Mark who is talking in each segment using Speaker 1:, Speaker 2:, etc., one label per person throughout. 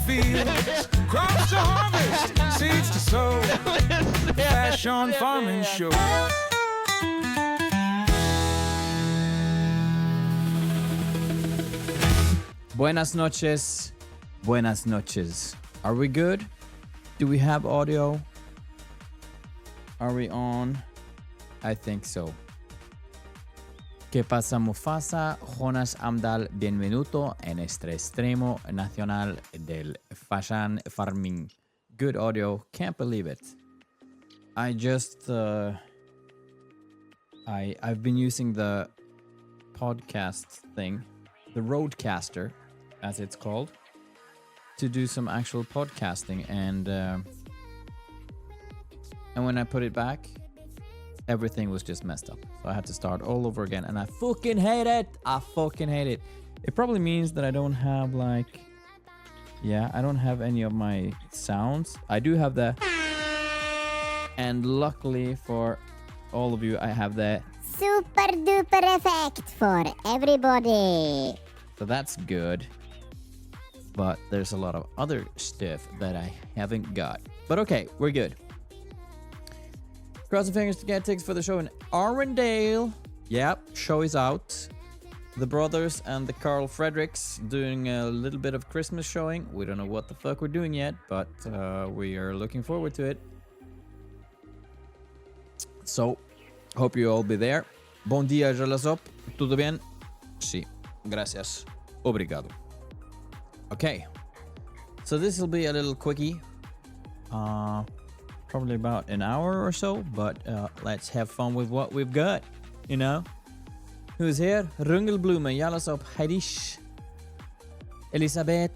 Speaker 1: fields, crops to harvest, seeds to sow. Fashaan Farming Show.
Speaker 2: Buenas noches. Buenas noches. Are we good? Do we have audio? Are we on? I think so. ¿Qué pasa, Mufasa? Jonas Amdal, bienvenuto en este extremo nacional del Fashaan Farming. Good audio, can't believe it. I just, I've been using the podcast thing, the Roadcaster, as it's called, to do some actual podcasting, and when I put it back, everything was just messed up. So I had to start all over again, and I fucking hate it. I fucking hate it. It probably means that I don't have I don't have any of my sounds. I do have the, and luckily for all of you, I have the
Speaker 3: super duper effect for everybody.
Speaker 2: So that's good. But there's a lot of other stuff that I haven't got. But okay, we're good. Cross the fingers to get tickets for the show in Arendale. Yep, show is out. The brothers and the Carl Fredericks doing a little bit of Christmas showing. We don't know what the fuck we're doing yet, but we are looking forward to it. So, hope you all be there. Bom dia, Jalasop. Tudo bien? Sí. Gracias. Obrigado. Okay. So this will be a little quickie. Probably about an hour or so, but let's have fun with what we've got, you know? Who's here? Rungelblumen, Jalasop, Heidish, Elisabeth,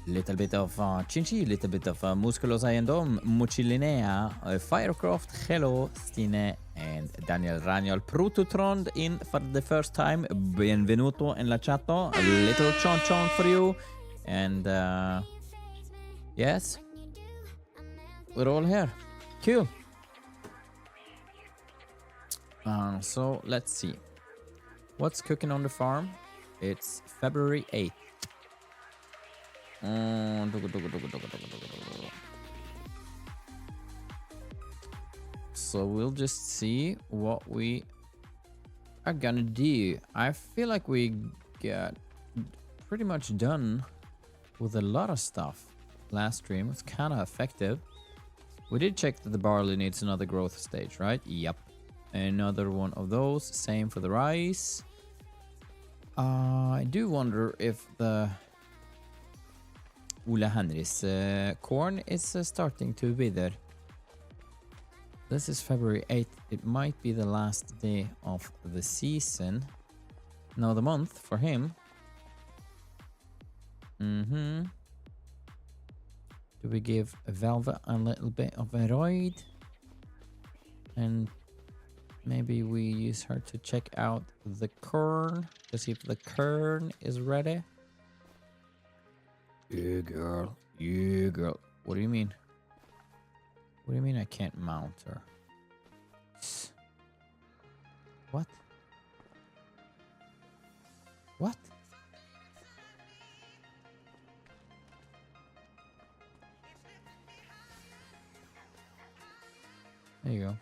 Speaker 2: little bit of Chinchi, little bit of Musculos Ayendom, Muchilinea, Firecroft, Hello, Stine, and Daniel Raniel Prututrond in for the first time. Benvenuto en la chato. A little chon chon for you. And yes, we're all here. Cool. So let's see. What's cooking on the farm? It's February 8th. So we'll just see what we are gonna do. I feel like we got pretty much done with a lot of stuff. Last stream was kind of effective. We did check that the barley needs another growth stage, right? Yep. Another one of those. Same for the rice. I do wonder if the Ola Henry's corn is starting to wither. This is February 8th. It might be the last day of the season. No, the month for him. Do we give Velvet a little bit of a ride? And maybe we use her to check out the corn to see if the corn is ready. Yeah, girl. Yeah, girl. What do you mean? What do you mean I can't mount her? What? What? There you go.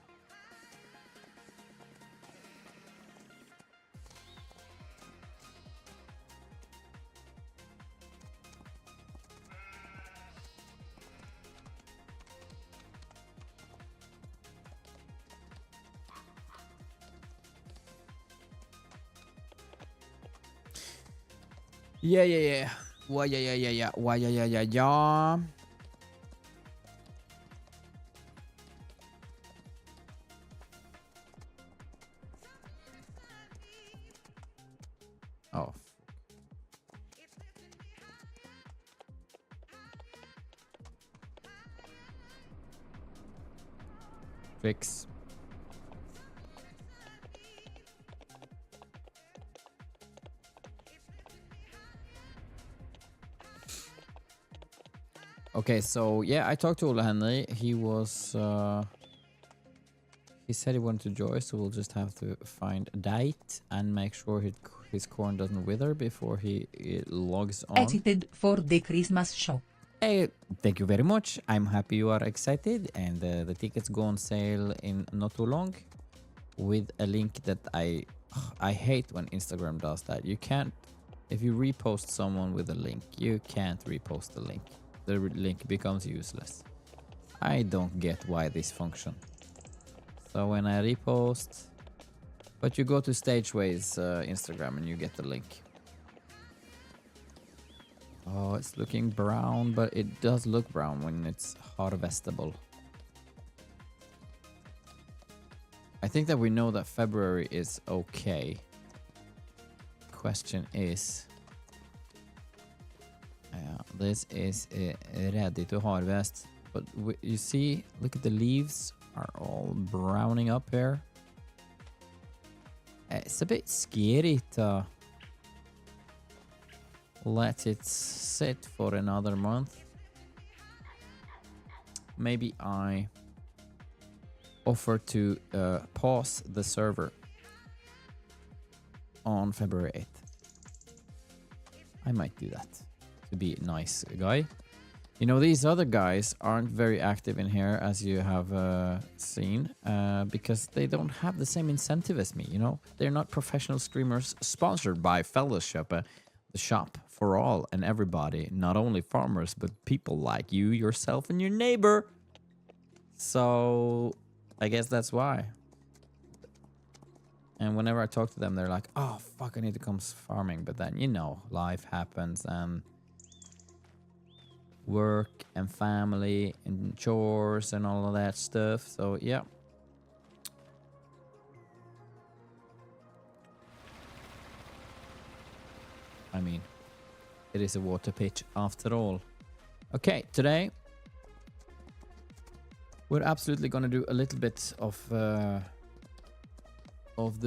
Speaker 2: Yeah. Why, yeah. Why, yeah. Oh. Fix. Okay, so yeah, I talked to Ola Henry. He was he said he wanted to join, so we'll just have to find a date and make sure his corn doesn't wither before he logs on.
Speaker 4: Excited for the Christmas shop.
Speaker 2: Hey, thank you very much. I'm happy you are excited, and the tickets go on sale in not too long with a link that I hate when Instagram does that. You can't, if you repost someone with a link, you can't repost the link. The link becomes useless. I don't get why this function. So when I repost, but you go to Stageways Instagram and you get the link. Oh, it's looking brown, but it does look brown when it's harvestable. I think that we know that February is okay. Question is, this is ready to harvest, but you see, look at the leaves are all browning up here. It's a bit scary to let it sit for another month. Maybe I offer to pause the server on February 8th. I might do that to be a nice guy. You know, these other guys aren't very active in here, as you have seen, because they don't have the same incentive as me, you know? They're not professional streamers sponsored by Fellowship, the shop for all and everybody, not only farmers, but people like you, yourself, and your neighbor. So I guess that's why. And whenever I talk to them, they're like, oh, fuck, I need to come farming. But then, you know, life happens and work and family and chores and all of that stuff. So, yeah. I mean, it is a water pitch after all. Okay, today we're absolutely going to do a little bit of the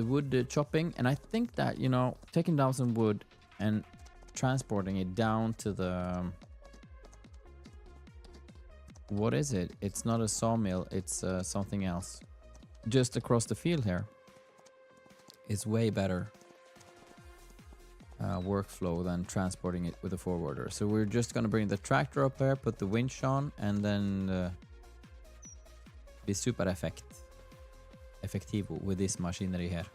Speaker 2: wood chopping. And I think that, you know, taking down some wood and transporting it down to the... what is it? It's not a sawmill. It's something else. Just across the field here. It's way better workflow than transporting it with a forwarder. So we're just going to bring the tractor up here, put the winch on, and then be super effective with this machinery here.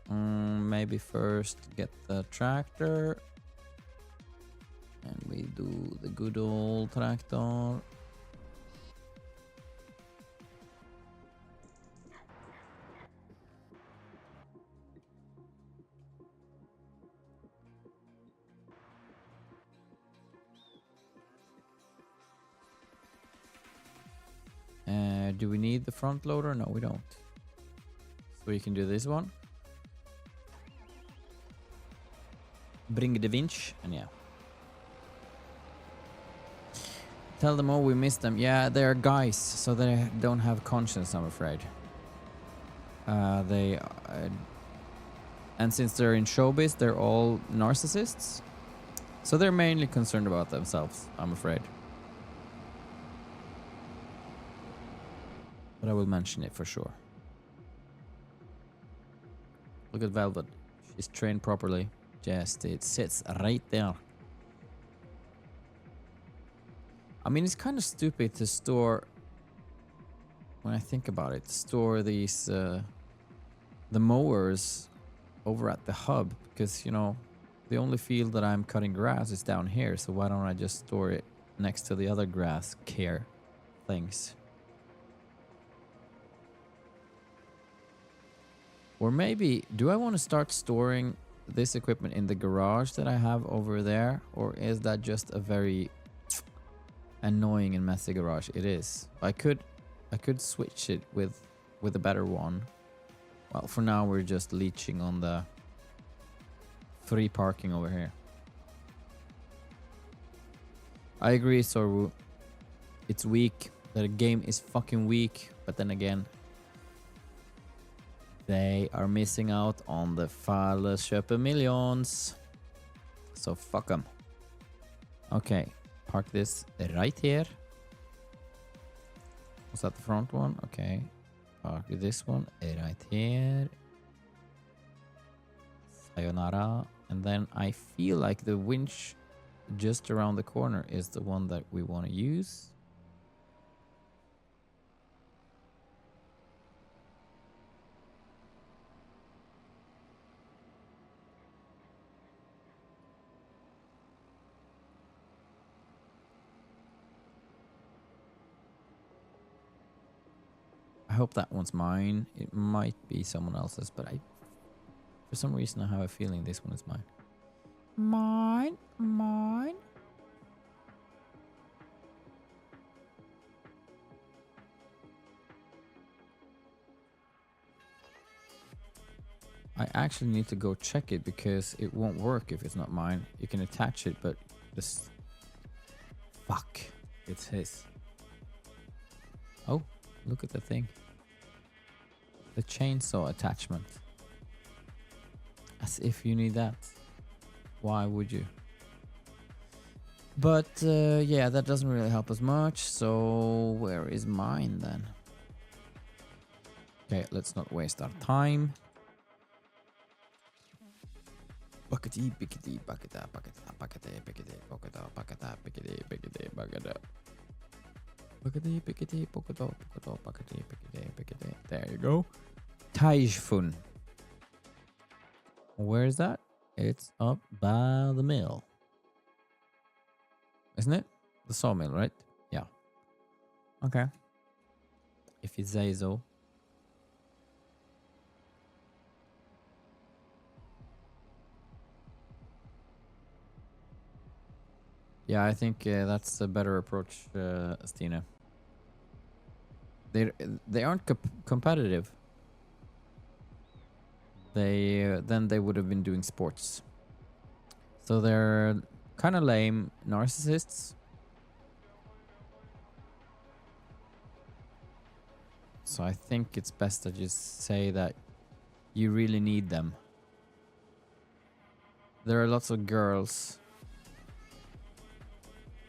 Speaker 2: Maybe first get the tractor. And we do the good old tractor. Do we need the front loader? No, we don't. So we can do this one. Bring the winch, and yeah. Tell them all we miss them. Yeah, they're guys, so they don't have conscience, I'm afraid. And since they're in showbiz, they're all narcissists. So they're mainly concerned about themselves, I'm afraid. But I will mention it for sure. Look at Velvet. She's trained properly. Just, it sits right there. I mean, it's kind of stupid to store, when I think about it, store these, the mowers over at the hub. Because, you know, the only field that I'm cutting grass is down here. So why don't I just store it next to the other grass care things? Or maybe, do I want to start storing this equipment in the garage that I have over there? Or is that just a very annoying and messy garage? It is. I could switch it with a better one. Well, for now we're just leeching on the free parking over here. I agree, Sorwu. It's weak. The game is fucking weak. But then again, they are missing out on the Fallköpe millions. So fuck them. Okay, park this right here. Was that the front one? Okay. Park this one right here. Sayonara. And then I feel like the winch just around the corner is the one that we want to use. I hope that one's mine. It might be someone else's, but for some reason I have a feeling this one is mine. Mine. I actually need to go check it because it won't work if it's not mine. You can attach it, but this... Fuck. It's his. Oh, look at the thing. The chainsaw attachment. As if you need that. Why would you? But yeah, that doesn't really help us much. So where is mine then? Okay, let's not waste our time. Buckety, bickety, bucketa, bucketa, buckety, bickety, bucketa, bucketa, bickety, bickety, bucketa. Buckety, bickety, bucketa, bucketa, buckety, bickety, bickety. There you go. Taishfun. Where is that? It's up by the mill. Isn't it? The sawmill, right? Yeah. Okay. If you say so. Yeah, I think that's a better approach, Stina. They aren't competitive. Then they would have been doing sports. So they're kind of lame narcissists. So I think it's best to just say that you really need them. There are lots of girls,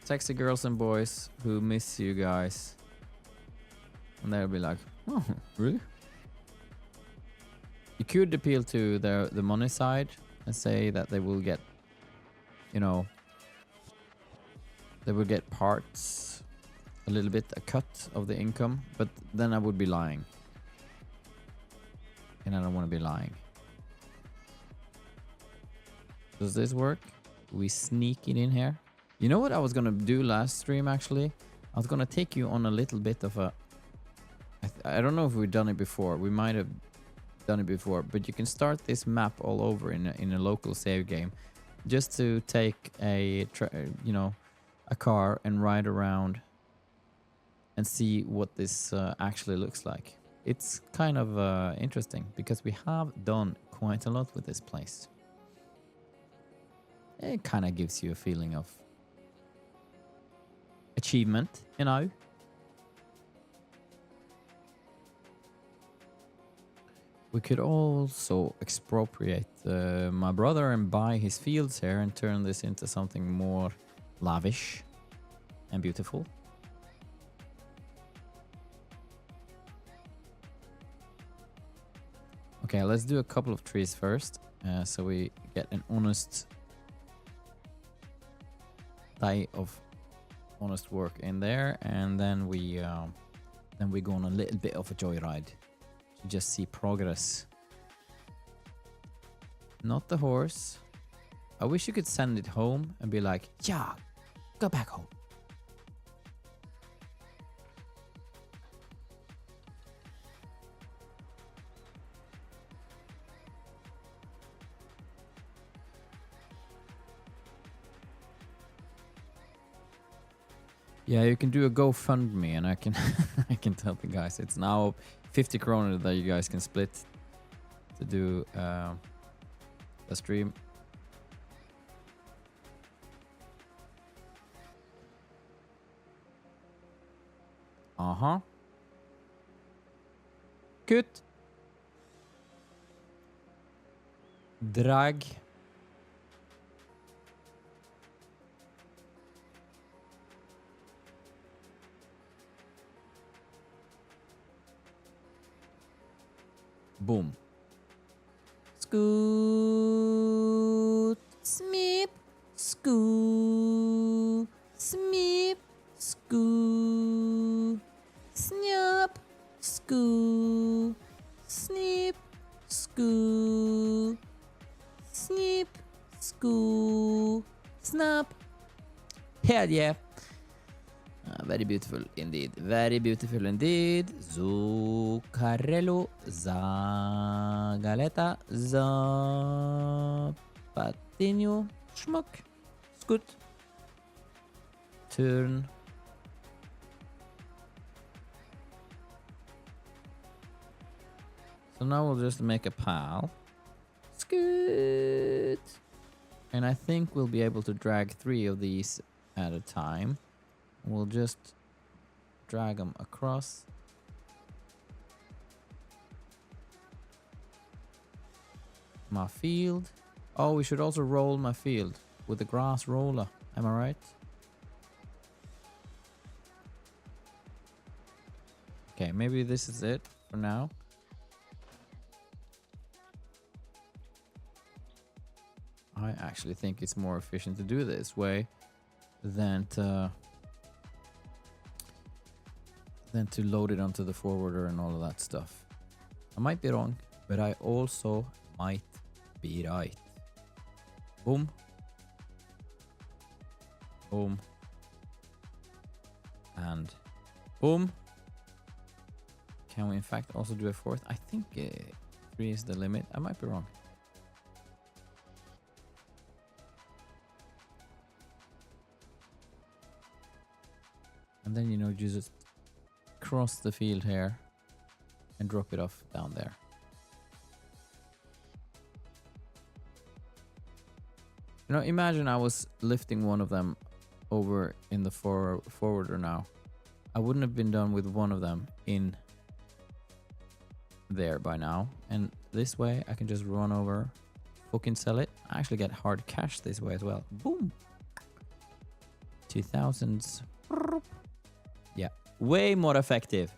Speaker 2: sexy girls and boys who miss you guys. And they'll be like, oh, really? You could appeal to the money side and say that they will get, you know, they will get parts, a little bit, a cut of the income, but then I would be lying. And I don't want to be lying. Does this work? We sneak it in here. You know what I was going to do last stream, actually? I was going to take you on a little bit of a... I don't know if we've done it before. We might have done it before, but you can start this map all over in a local save game, just to take a a car and ride around and see what this actually looks like. It's kind of interesting because we have done quite a lot with this place. It kind of gives you a feeling of achievement, you know. We could also expropriate my brother and buy his fields here and turn this into something more lavish and beautiful. Okay, let's do a couple of trees first, so we get an honest day of honest work in there, and then we go on a little bit of a joyride. Just see progress. Not the horse. I wish you could send it home and be like, yeah, go back home. Yeah, you can do a GoFundMe, and I can I can tell the guys it's now 50 kroner that you guys can split to do a stream. Good. Drag. Boom. Scoot. Smeep. Scoot. Smeep. Scoot. Snap. Scoot. Sneep. Scoot. Sneep. Scoot. Snap. Hell yeah. Very beautiful indeed. Very beautiful indeed. Zuccarello. Zagaleta. Zapatinho. Schmuck. Scoot. Turn. So now we'll just make a pile. Scoot. And I think we'll be able to drag 3 of these at a time. We'll just drag them across. My field. Oh, we should also roll my field with the grass roller. Am I right? Okay, maybe this is it for now. I actually think it's more efficient to do this way than to load it onto the forwarder and all of that stuff. I might be wrong, but I also might be right. Boom. Boom. And boom. Can we in fact also do a 4th? I think 3 is the limit. I might be wrong. And then, you know, you just cross the field here and drop it off down there. You know, imagine I was lifting one of them over in the forwarder now. I wouldn't have been done with one of them in there by now. And this way I can just run over, fucking sell it. I actually get hard cash this way as well. Boom. 2000s. Yeah, way more effective.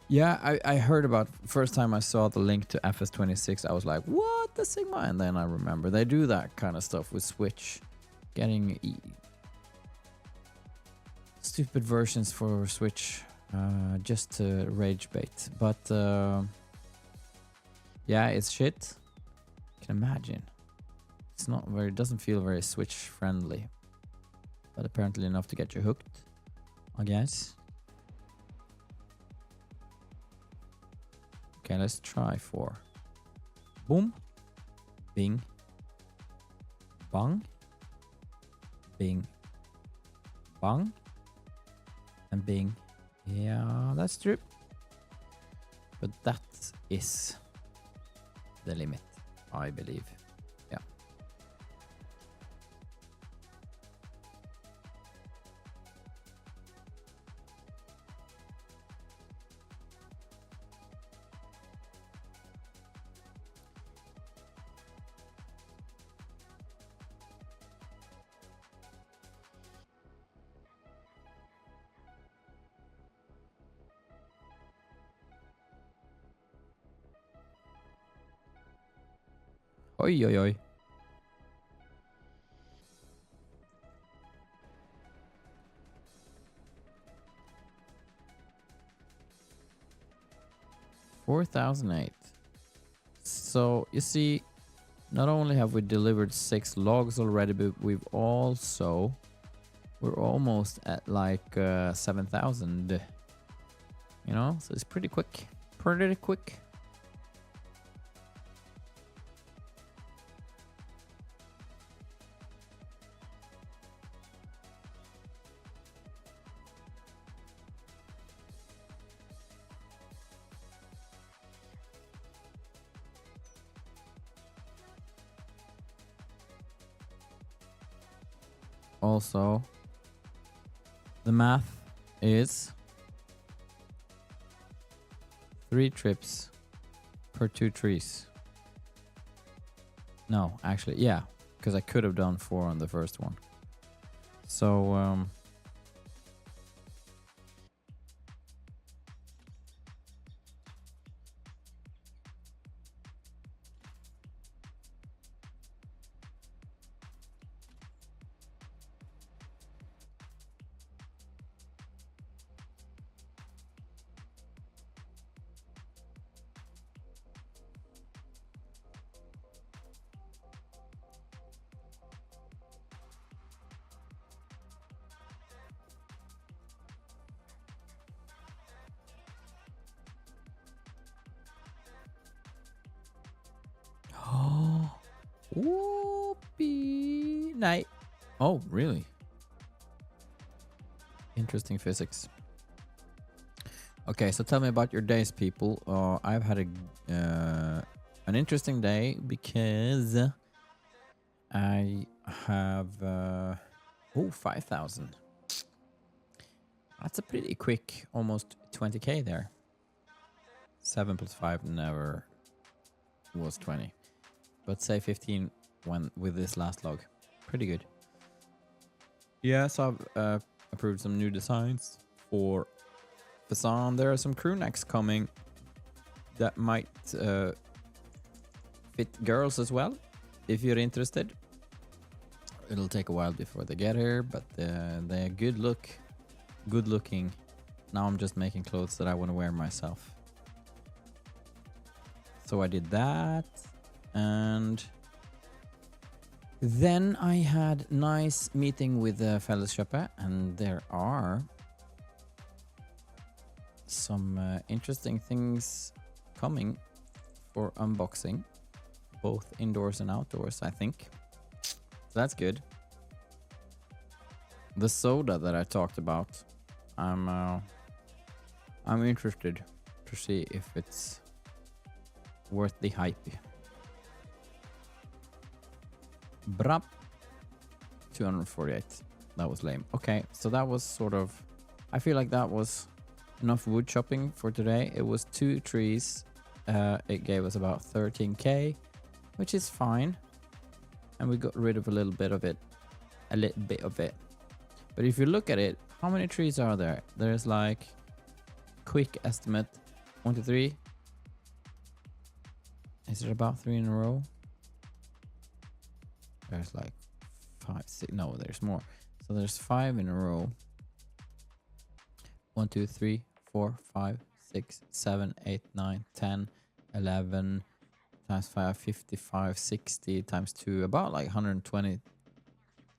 Speaker 2: Yeah, I heard about first time I saw the link to FS26, I was like, what the Sigma? And then I remember they do that kind of stuff with Switch, getting stupid versions for Switch just to rage bait. But yeah, it's shit. I can imagine. It's not very, it doesn't feel very Switch friendly, but apparently enough to get you hooked, I guess. Okay, let's try 4. Boom. Bing. Bang. Bing. Bang. And bing. Yeah, that's true. But that is the limit, I believe. Yeah. Oi, oi, oi. $4,008. So you see, not only have we delivered 6 logs already, but we're almost at like 7,000. You know, so it's pretty quick. Pretty quick. Also, the math is 3 trips per 2 trees. No, actually, yeah, because I could have done 4 on the first one. So whoopee night. Oh, really? Interesting physics. Okay, so tell me about your days, people. I've had an interesting day because I have 5,000. That's a pretty quick, almost 20k there. 7 plus 5 never was 20, but say 15 when with this last log. Pretty good. Yeah, so I've approved some new designs for Fashaan. There are some crew necks coming that might fit girls as well, if you're interested. It'll take a while before they get here, but they're good looking. Now I'm just making clothes that I want to wear myself. So I did that, and then I had nice meeting with the Felleskjøpet, and there are some interesting things coming for unboxing, both indoors and outdoors, I think. So that's good. The soda that I talked about, I'm interested to see if it's worth the hype. Brap. 248. That was lame. Okay, so that was sort of... I feel like that was enough wood chopping for today. It was 2 trees. It gave us about 13k, which is fine. And we got rid of a little bit of it. But if you look at it, how many trees are there? There's like... quick estimate. 1, 2, 3. Is it about 3 in a row? There's like 5, 6. No, there's more. So there's 5 in a row. 1, 2, 3, 4, 5, 6, 7, 8, 9, 10, 11 times 5, 55, 60 times 2. About like 120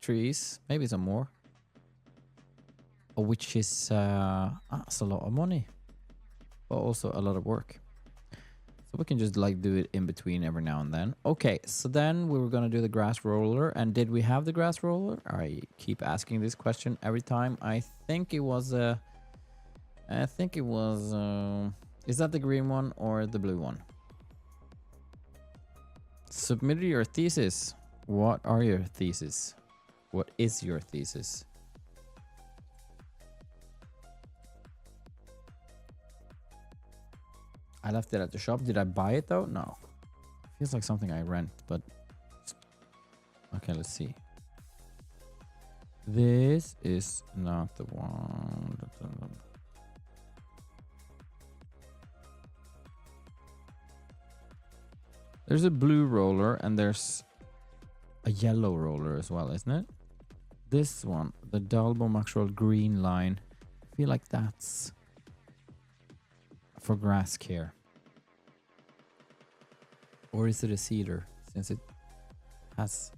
Speaker 2: trees. Maybe some more. Which is that's a lot of money. But also a lot of work. So we can just like do it in between every now and then. Okay, so then we were gonna do the grass roller. And did we have the grass roller? I keep asking this question every time. I think it was is that the green one or the blue one? Submit your thesis. What are your thesis? What is your thesis? I left it at the shop. Did I buy it though? No. Feels like something I rent, but... Okay, let's see. This is not the one. There's a blue roller and there's a yellow roller as well, isn't it? This one, the Dalbo Max Roll green line. I feel like that's... for grass care. Or is it a cedar, since it has...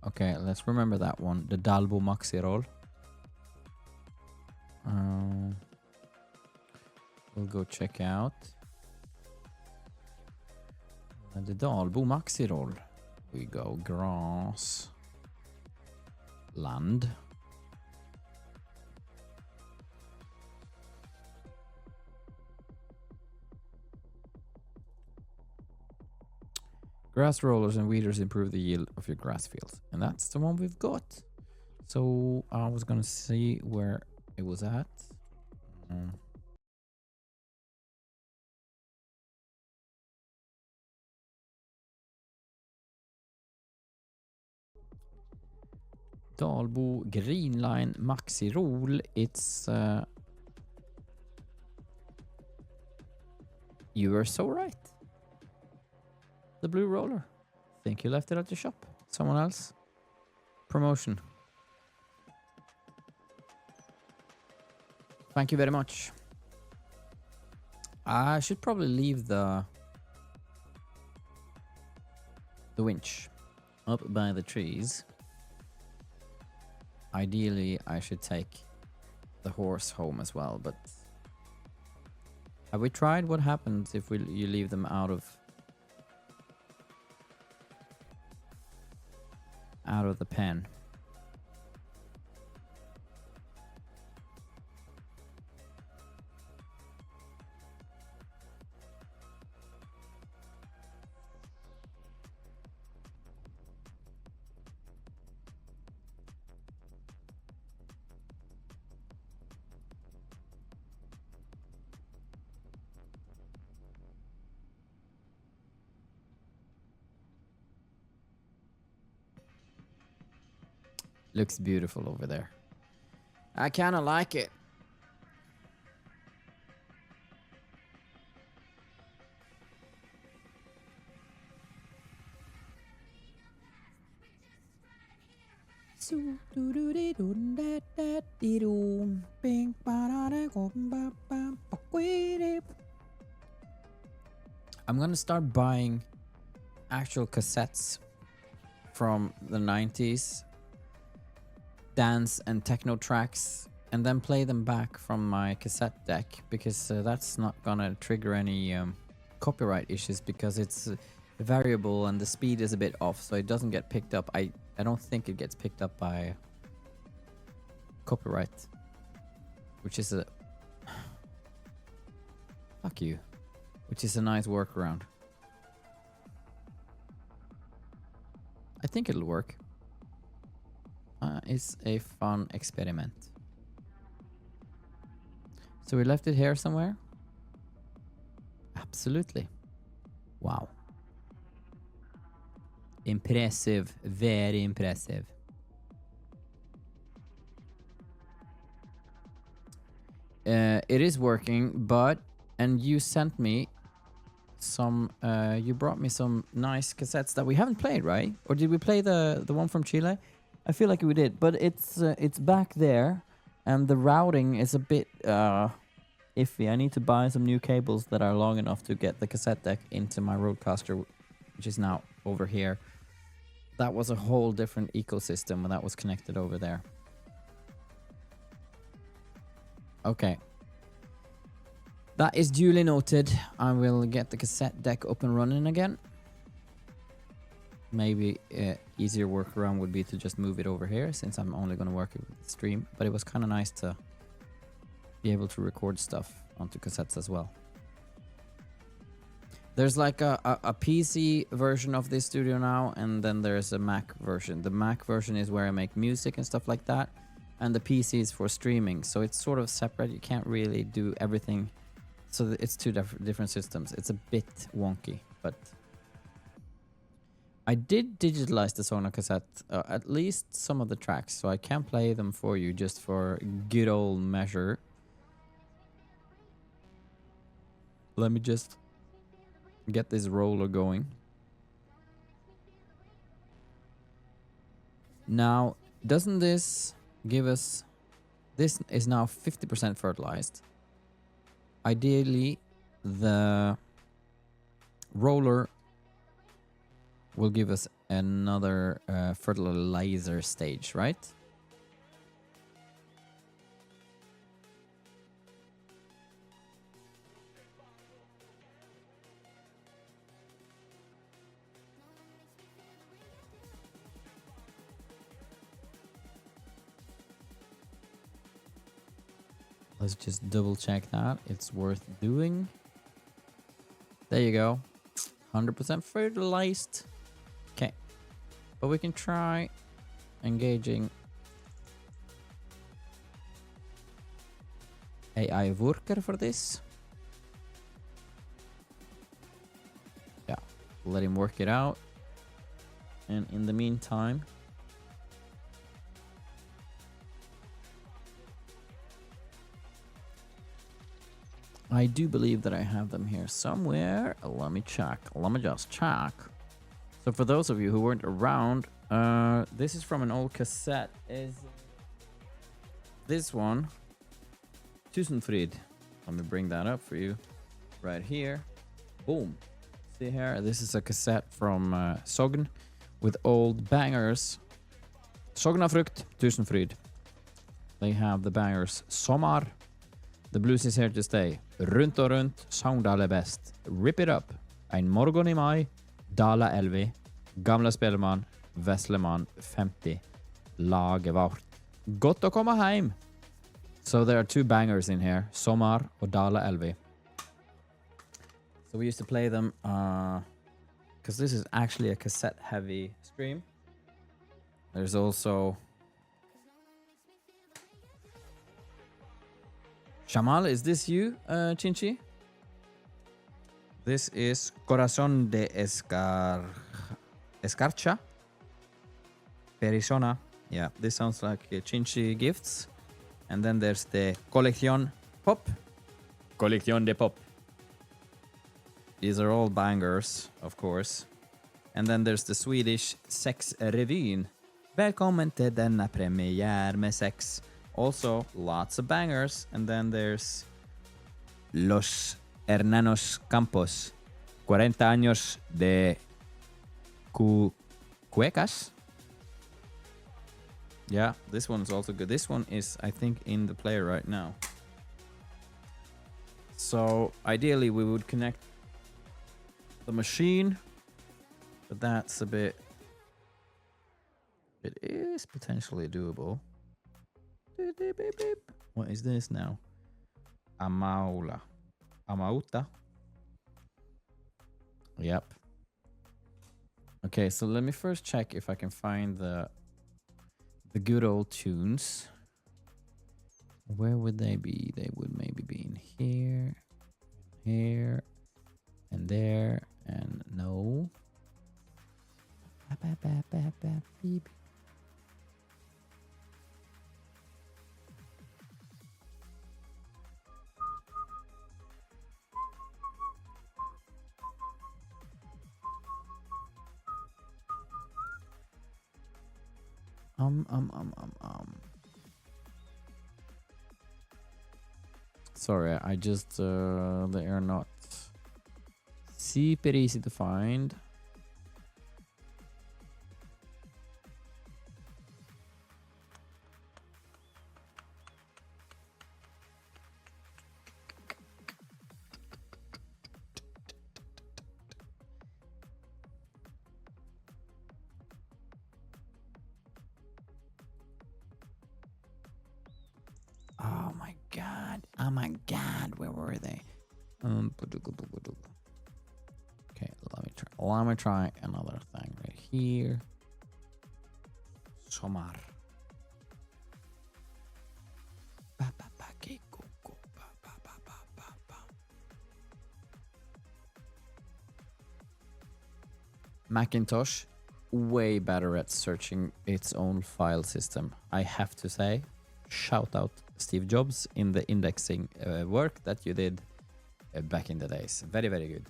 Speaker 2: Okay, let's remember that one. The Dalbo Maxi Roll. We'll go check out the Dalbo Maxi Roll. We go grass. Land. Grass rollers and weeders improve the yield of your grass fields. And that's the one we've got. So I was gonna see where it was at. Dalbo Greenline Maxi Roll. It's you are so right. The blue roller. Think you left it at the shop. Someone else? Promotion. Thank you very much. I should probably leave the winch up by the trees. Ideally, I should take the horse home as well, but have we tried what happens if you leave them out of the pen? Looks beautiful over there. I kind of like it. I'm gonna start buying actual cassettes from the 90s. Dance and techno tracks, and then play them back from my cassette deck, because that's not gonna trigger any copyright issues, because it's variable and the speed is a bit off, so it doesn't get picked up. I don't think it gets picked up by copyright, which is a fuck you, which is a nice workaround. I think it'll work. It's a fun experiment. So we left it here somewhere? Absolutely. Wow. Impressive. Very impressive. It is working, but... And you sent me some... you brought me some nice cassettes that we haven't played, right? Or did we play the one from Chile? I feel like we did, but it's back there, and the routing is a bit iffy. I need to buy some new cables that are long enough to get the cassette deck into my Roadcaster, which is now over here. That was a whole different ecosystem when that was connected over there. Okay. That is duly noted. I will get the cassette deck up and running again. Maybe easier workaround would be to just move it over here, since I'm only going to work with the stream. But it was kind of nice to be able to record stuff onto cassettes as well. There's like a PC version of this studio now, and then there's a Mac version. The Mac version is where I make music and stuff like that, and the PC is for streaming. So it's sort of separate. You can't really do everything. So it's two different systems. It's a bit wonky, but... I did digitalize the Sonar cassette, at least some of the tracks, so I can play them for you just for good old measure. Let me just get this roller going. Now, doesn't this give us... This is now 50% fertilized. Ideally, the roller will give us another fertilizer stage, right? Let's just double check that. It's worth doing. There you go. 100% fertilized. Okay. But we can try engaging AI worker for this. Yeah. Let him work it out. And in the meantime, I do believe that I have them here somewhere. Let me check. Let me just check. So for those of you who weren't around, this is from an old cassette. Is this one Tusenfried? Let me bring that up for you. Right here. Boom. See here? This is a cassette from Sogn with old bangers. Sognafrukt, Tusenfryd. They have the bangers Sommar. The blues is here to stay. Runt og runt, Sogndal er best. Rip it up. Ein morgon i mai. Dala Elvi. Gamla Spellemann. Veslemann 50. Laget vårt. Godt å komme heim. So there are two bangers in here. Sommar og Dala Elvi. So we used to play them because this is actually a cassette heavy stream. There's also Shamal, is this you, Chinchi? This is Corazón de Escarcha. Perisona. Yeah, this sounds like Chinchi gifts. And then there's the Colección Pop. Colección de Pop. These are all bangers, of course. And then there's the Swedish Sex Revyn. Välkommen till denna premiär med sex. Also, lots of bangers. And then there's Los Hermanos Campos. 40 años de cuecas. Yeah, this one is also good. This one is, I think, in the player right now. So, ideally, we would connect the machine. But that's a bit... It is potentially doable. What is this now? Amauta. Yep. Okay, so let me first check if I can find the good old tunes. Where would they be? They would maybe be in here, here, and there, and no. Beep. Sorry, I just they are not super easy to find. Oh my god, where were they? Okay, let me try another thing right here. Sommar. Macintosh, way better at searching its own file system, I have to say. Shout out Steve Jobs in the indexing work that you did back in the days. Very, very good.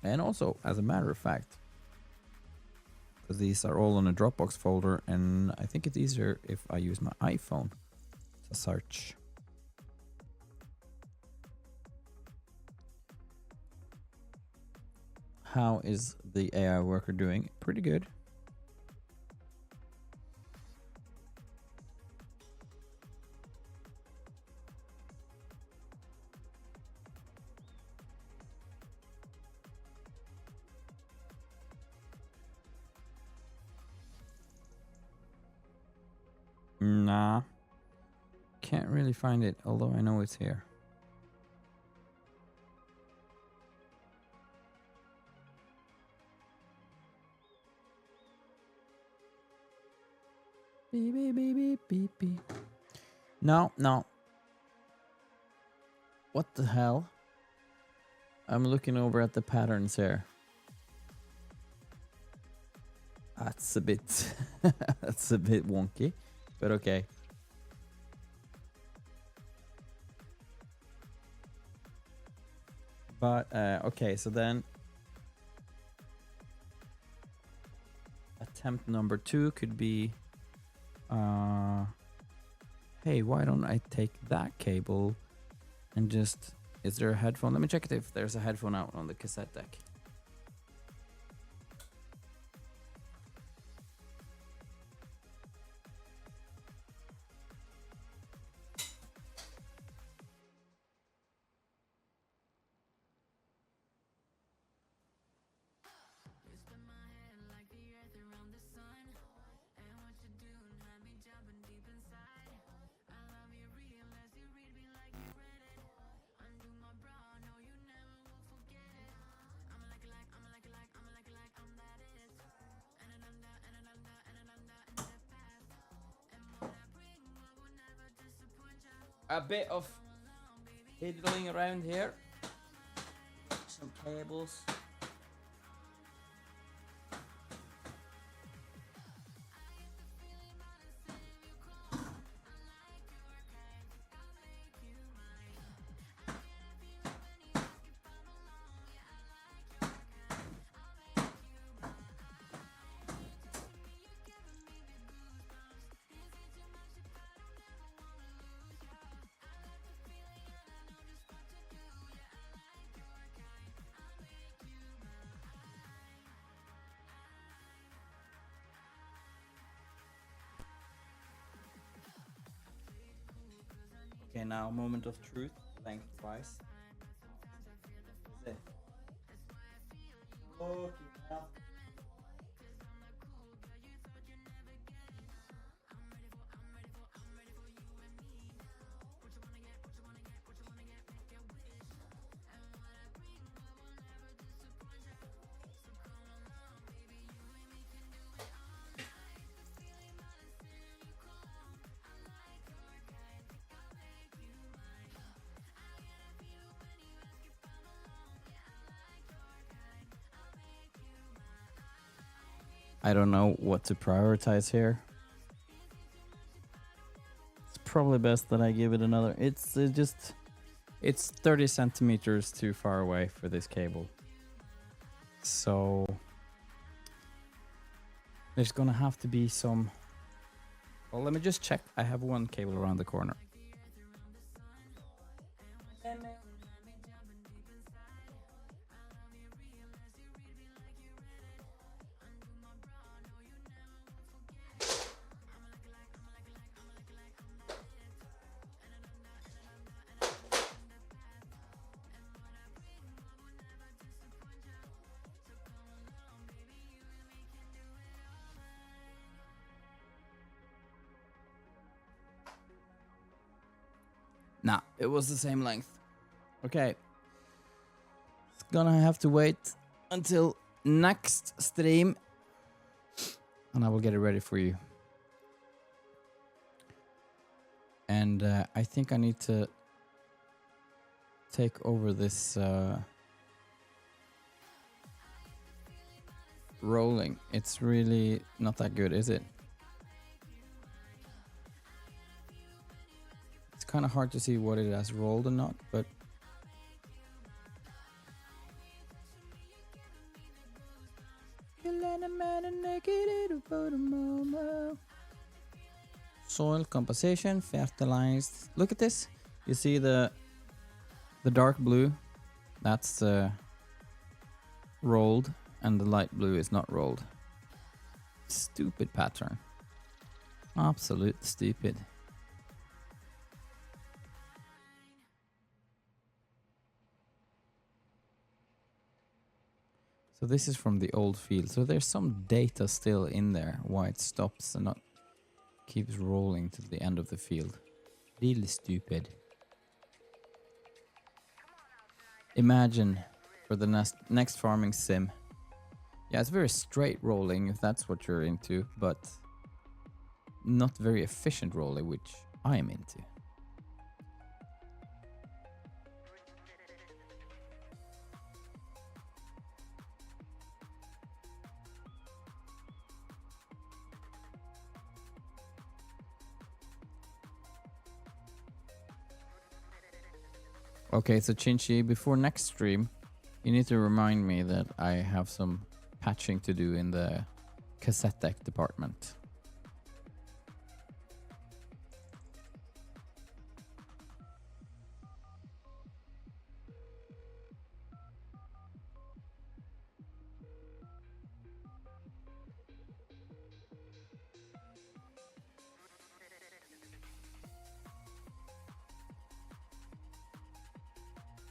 Speaker 2: And also, as a matter of fact, because these are all on a Dropbox folder, and I think it's easier if I use my iPhone to search. How is the AI worker doing? Pretty good. Nah, can't really find it, although I know it's here. Beep, beep, beep, beep, beep, beep. No. What the hell? I'm looking over at the patterns here. That's a bit, that's a bit wonky. But okay. But okay, so then attempt number 2 could be hey, why don't I take that cable and just, is there a headphone? Let me check it if there's a headphone out on the cassette deck. A bit of fiddling around here. Some cables. Okay, now moment of truth, lengthwise. Is it? Okay, now. I don't know what to prioritize here. It's probably best that I give it another. It's 30 centimeters too far away for this cable. So there's gonna have to be some. Well, let me just check. I have one cable around the corner. Nah, it was the same length. Okay. It's gonna have to wait until next stream. And I will get it ready for you. And I think I need to take over this rolling. It's really not that good, is it? Kind of hard to see what it has rolled or not, but soil composition, fertilized. Look at this. You see the dark blue, that's rolled, and the light blue is not rolled. Stupid pattern. Absolute stupid. So this is from the old field. So there's some data still in there, why it stops and not keeps rolling to the end of the field. Really stupid. Imagine for the next farming sim. Yeah, it's very straight rolling if that's what you're into, but not very efficient rolling, which I am into. Okay, so Chinchi, before next stream, You need to remind me that I have some patching to do in the cassette deck department.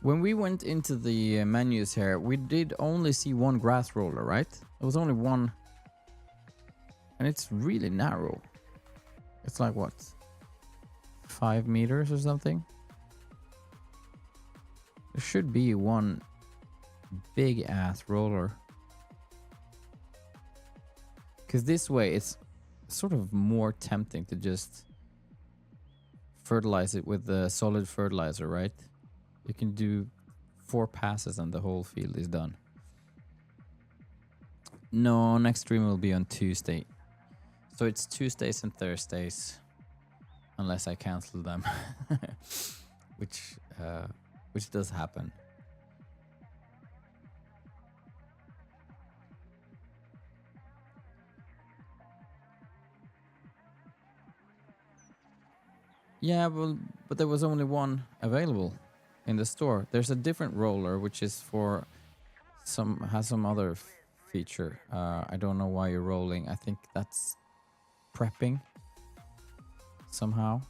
Speaker 2: When we went into the menus here, we did only see one grass roller, right? There was only one. And it's really narrow. It's like what? 5 meters or something? There should be one big ass roller. Because this way it's sort of more tempting to just fertilize it with the solid fertilizer, right? You can do 4 passes and the whole field is done. No, next stream will be on Tuesday. So it's Tuesdays and Thursdays. Unless I cancel them. which does happen. Yeah, well, but there was only one available in the store. There's a different roller which is for has some other feature. I don't know why you're rolling. I think that's prepping somehow.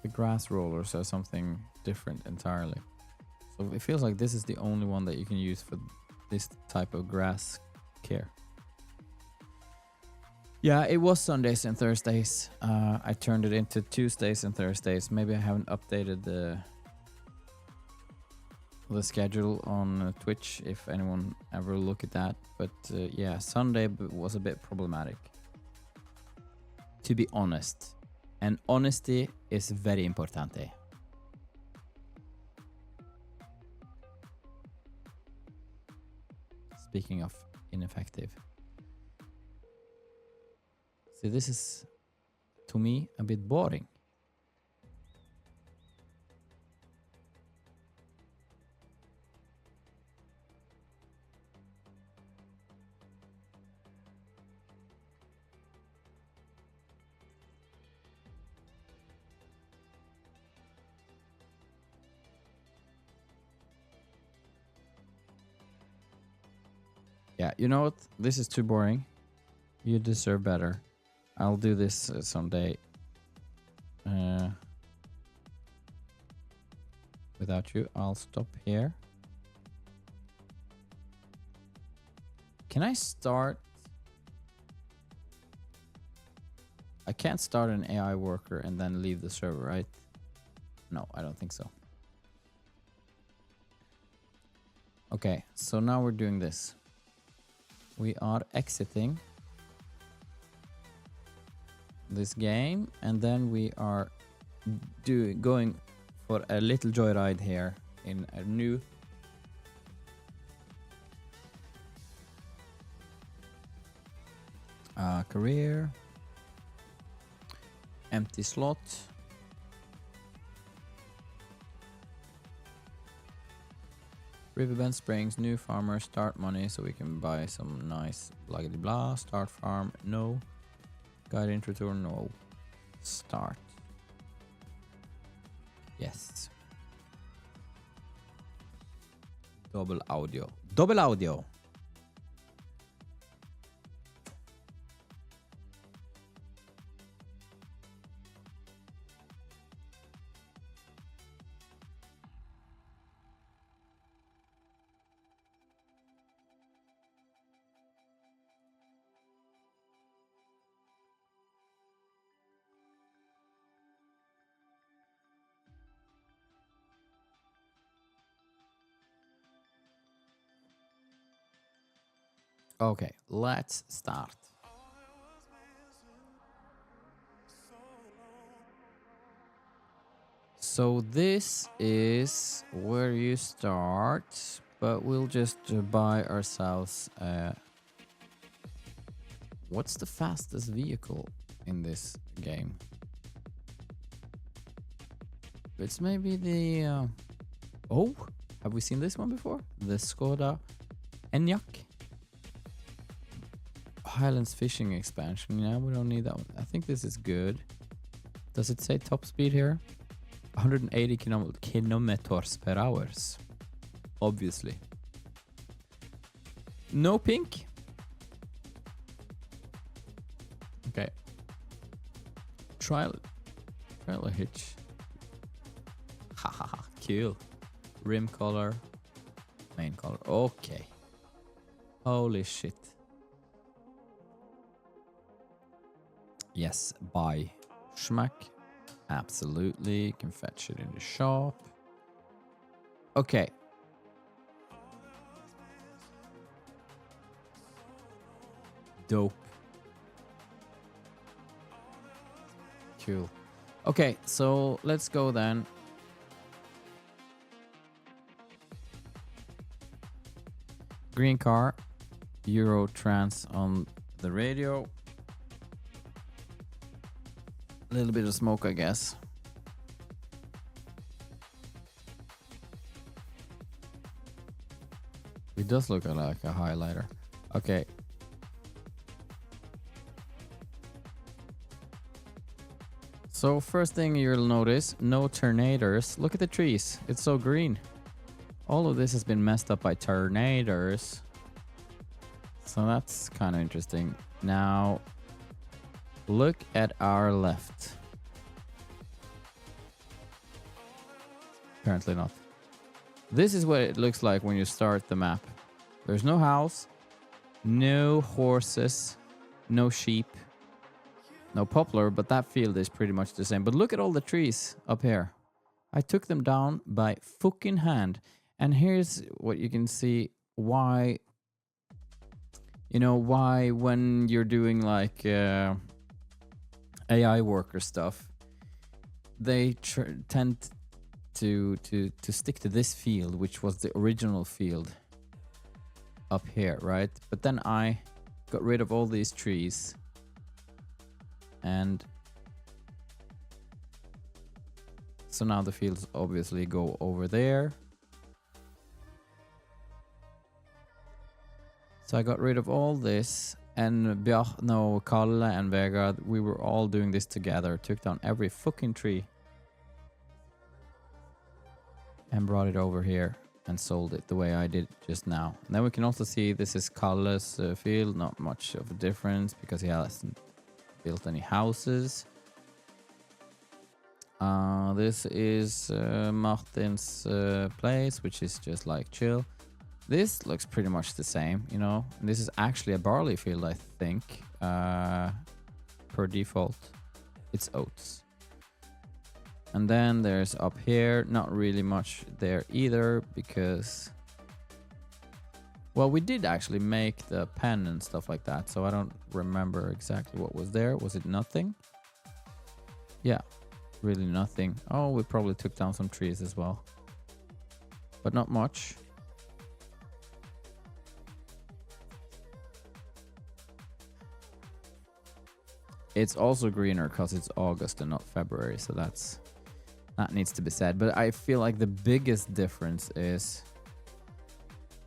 Speaker 2: The grass rollers are something different entirely. So it feels like this is the only one that you can use for this type of grass care. Yeah, it was Sundays and Thursdays. I turned it into Tuesdays and Thursdays. Maybe I haven't updated the schedule on Twitch if anyone ever look at that. But yeah, Sunday was a bit problematic, to be honest. And honesty is very important. Speaking of ineffective. See, this is, to me, a bit boring. Yeah, you know what? This is too boring. You deserve better. I'll do this someday. Without you, I'll stop here. Can I start? I can't start an AI worker and then leave the server, right? No, I don't think so. Okay, so now we're doing this. We are exiting this game, and then we are going for a little joyride here in a new career, empty slot. Riverbend Springs, new farmer, start money so we can buy some nice blah blah blah. Start farm, no. Guide intro tour, no. Start. Yes. Double audio. Double audio. Okay, let's start. So this is where you start, but we'll just buy ourselves what's the fastest vehicle in this game? It's maybe the... oh, have we seen this one before? The Skoda Enyaq. Highlands Fishing expansion. Yeah, we don't need that one. I think this is good. Does it say top speed here? 180 kilometers per hour. Obviously. No pink. Okay. Trailer hitch. Hahaha, cool. Rim color. Main color. Okay. Holy shit. Yes, buy. Schmack. Absolutely. Can fetch it in the shop. Okay. Dope. Cool. Okay, so let's go then. Green car. Euro trans on the radio. A little bit of smoke, I guess. It does look like a highlighter. Okay. So first thing you'll notice, no tornadoes. Look at the trees. It's so green. All of this has been messed up by tornadoes. So that's kind of interesting. Now, look at our left. Apparently not. This is what it looks like when you start the map. There's no house, no horses, no sheep, no poplar, but that field is pretty much the same. But look at all the trees up here. I took them down by fucking hand. And here's what you can see why, you know, why when you're doing like AI worker stuff, they tend to stick to this field, which was the original field up here, right? But then I got rid of all these trees and so now the fields obviously go over there. So I got rid of all this, and Kalle and Vegard, we were all doing this together. Took down every fucking tree and brought it over here and sold it the way I did just now. And then we can also see this is Kalle's field. Not much of a difference because he hasn't built any houses. This is Martin's place, which is just like chill. This looks pretty much the same, you know. And this is actually a barley field, I think. Per default, it's oats. And then there's up here, not really much there either because... well, we did actually make the pen and stuff like that, so I don't remember exactly what was there. Was it nothing? Yeah, really nothing. Oh, we probably took down some trees as well. But not much. It's also greener because it's August and not February, so that needs to be said. But I feel like the biggest difference is...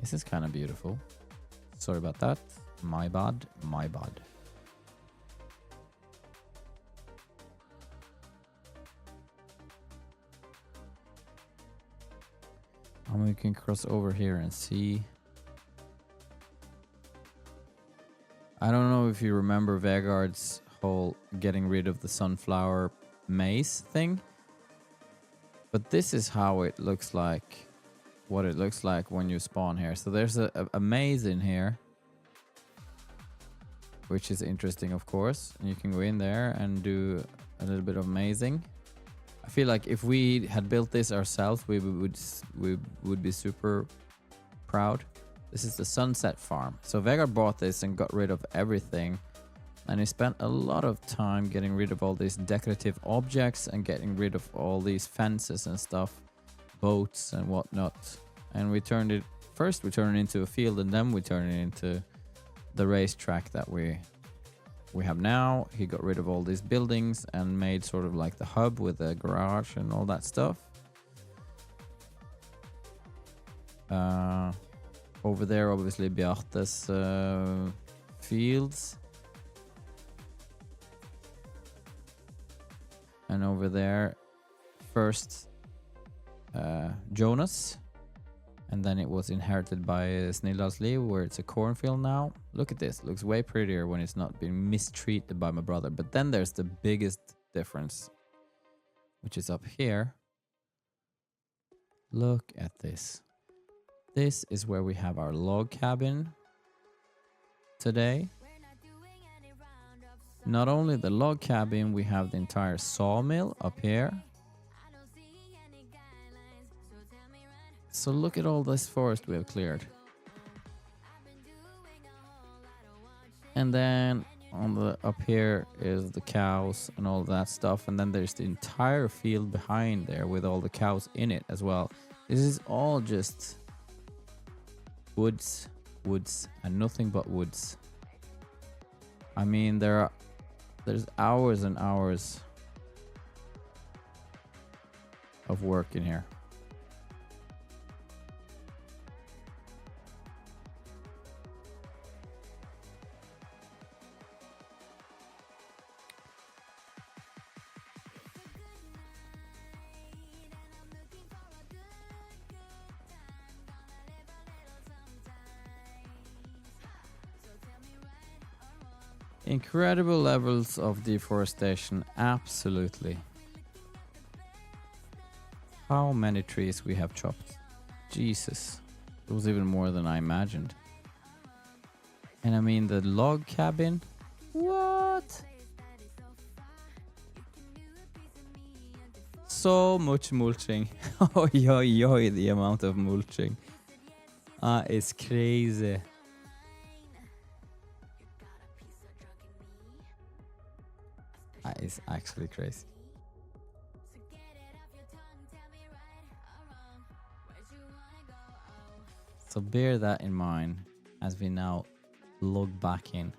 Speaker 2: this is kind of beautiful. Sorry about that. My bad, my bad. And we can cross over here and see. I don't know if you remember Vegard's whole getting rid of the sunflower maze thing, but this is how it looks like, what it looks like when you spawn here. So there's a maze in here, which is interesting, of course, and you can go in there and do a little bit of mazing. I feel like if we had built this ourselves, we would be super proud. This is the Sunset Farm. So Vegard bought this and got rid of everything. And he spent a lot of time getting rid of all these decorative objects and getting rid of all these fences and stuff, boats and whatnot. And we turned it, first we turned it into a field and then we turned it into the racetrack that we we have now. He got rid of all these buildings and made sort of like the hub with the garage and all that stuff. Over there, obviously, Bjarte's fields. And over there, first Jonas. And then it was inherited by Snilldalsliv, where it's a cornfield now. Look at this. Looks way prettier when it's not being mistreated by my brother. But then there's the biggest difference, which is up here. Look at this. This is where we have our log cabin today. Not only the log cabin, we have the entire sawmill up here. So look at all this forest we have cleared. And then on the up here is the cows and all that stuff. And then there's the entire field behind there with all the cows in it as well. This is all just woods, and nothing but woods. I mean, there's hours and hours of work in here. Incredible levels of deforestation, absolutely. How many trees we have chopped. Jesus, it was even more than I imagined. And I mean the log cabin, what? So much mulching. Oi, oi, oi, the amount of mulching. It's crazy. It's actually crazy. So bear that in mind as we now log back in.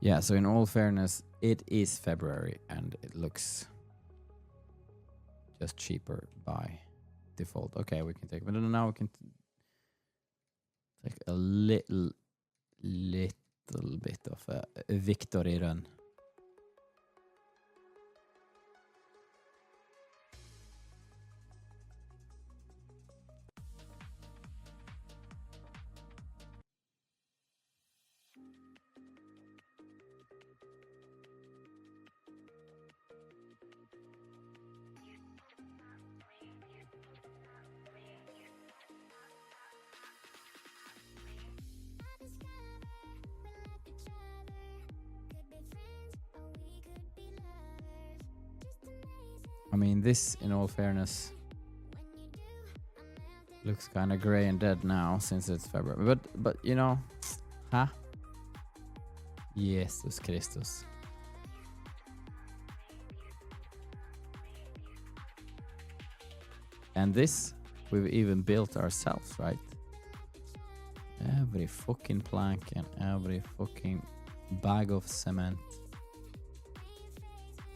Speaker 2: Yeah, so in all fairness, it is February and it looks just cheaper by default. Okay, we can take, but now we can take a little bit of a victory run. I mean, this, in all fairness, looks kind of gray and dead now since it's February. But you know, huh? Jesus Christus. And this, we've even built ourselves, right? Every fucking plank and every fucking bag of cement.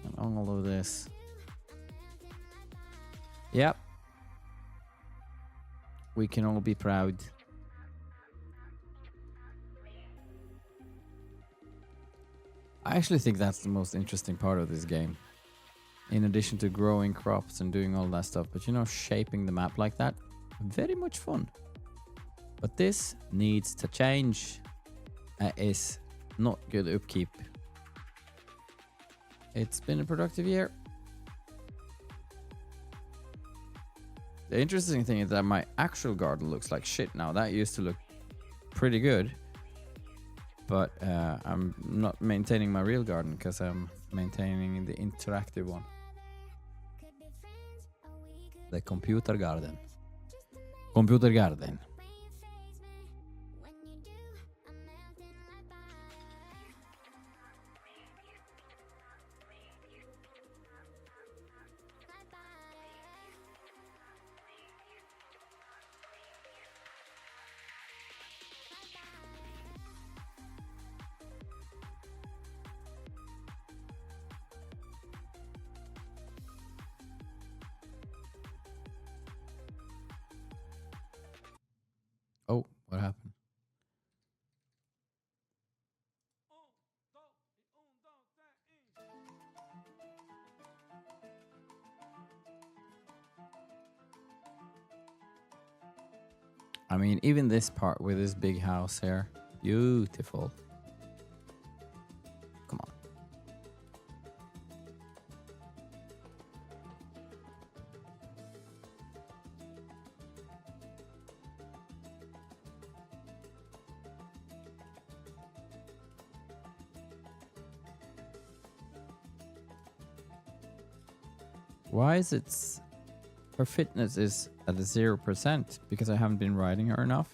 Speaker 2: And all of this. Yep. We can all be proud. I actually think that's the most interesting part of this game. In addition to growing crops and doing all that stuff. But you know, shaping the map like that, very much fun. But this needs to change. Is not good upkeep. It's been a productive year. The interesting thing is that my actual garden looks like shit now. That used to look pretty good. But I'm not maintaining my real garden because I'm maintaining the interactive one. The computer garden. Computer garden. Oh, what happened? I mean, even this part with this big house here, beautiful. Come on. Why is it her fitness is at 0%? Because I haven't been riding her enough?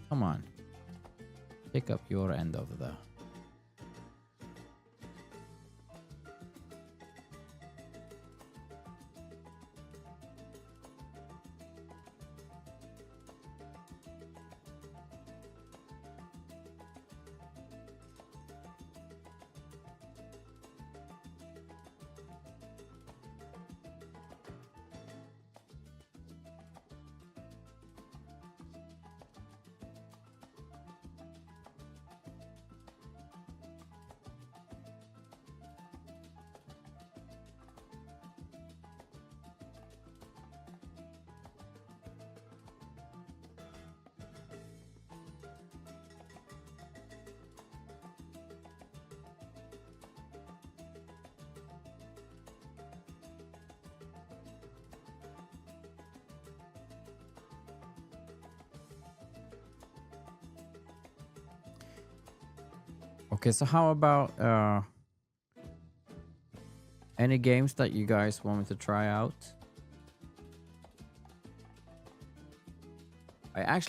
Speaker 2: Come on. Pick up your end of the... Okay, so how about any games that you guys want me to try out?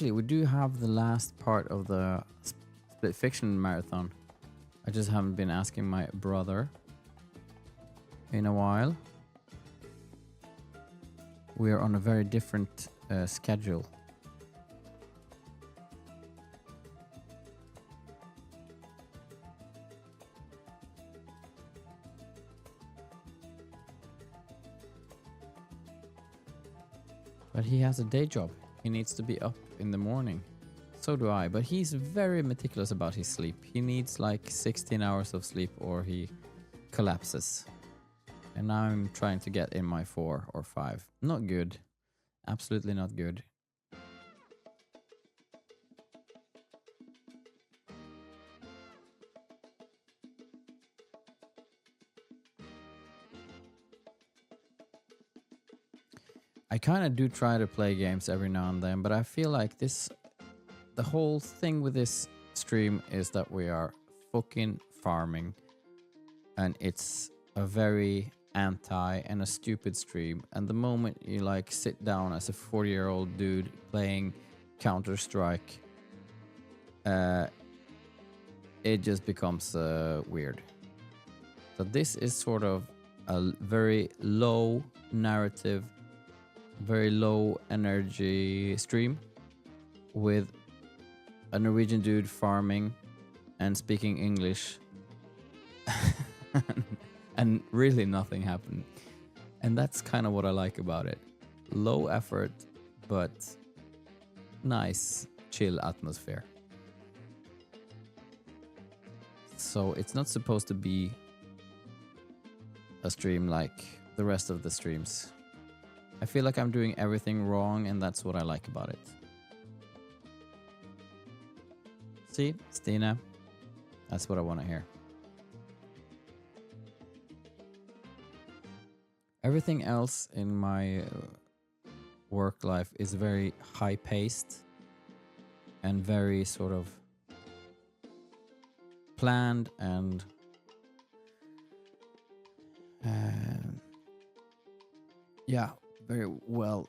Speaker 2: We do have the last part of the Split Fiction marathon. I just haven't been asking my brother in a while. We are on a very different schedule. But he has a day job. He needs to be up in the morning. So do I. But he's very meticulous about his sleep. He needs like 16 hours of sleep or he collapses. And now I'm trying to get in my 4 or 5. Not good. Absolutely not good. I kind of do try to play games every now and then, but I feel like the whole thing with this stream is that we are fucking farming, and it's a very anti and a stupid stream. And the moment you like sit down as a 40-year-old dude playing Counter-Strike, it just becomes weird. So this is sort of a very low narrative, very low energy stream with a Norwegian dude farming and speaking English and really nothing happened. And that's kind of what I like about it. Low effort, but nice, chill atmosphere. So it's not supposed to be a stream like the rest of the streams. I feel like I'm doing everything wrong, and that's what I like about it. See, Stina? That's what I want to hear. Everything else in my work life is very high-paced and very sort of planned and yeah, very well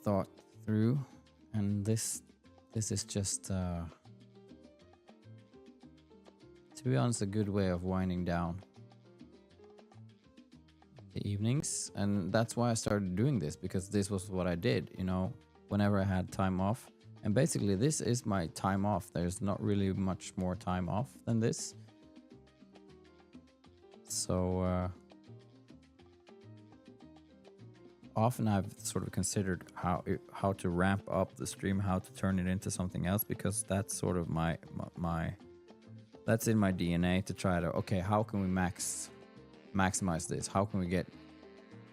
Speaker 2: thought through. And this is just to be honest, a good way of winding down the evenings. And that's why I started doing this, because this was what I did, you know, whenever I had time off. And basically this is my time off. There's not really much more time off than this. So often I've sort of considered how to ramp up the stream, how to turn it into something else, because that's sort of my that's in my DNA, to try to, okay, how can we maximize this? How can we get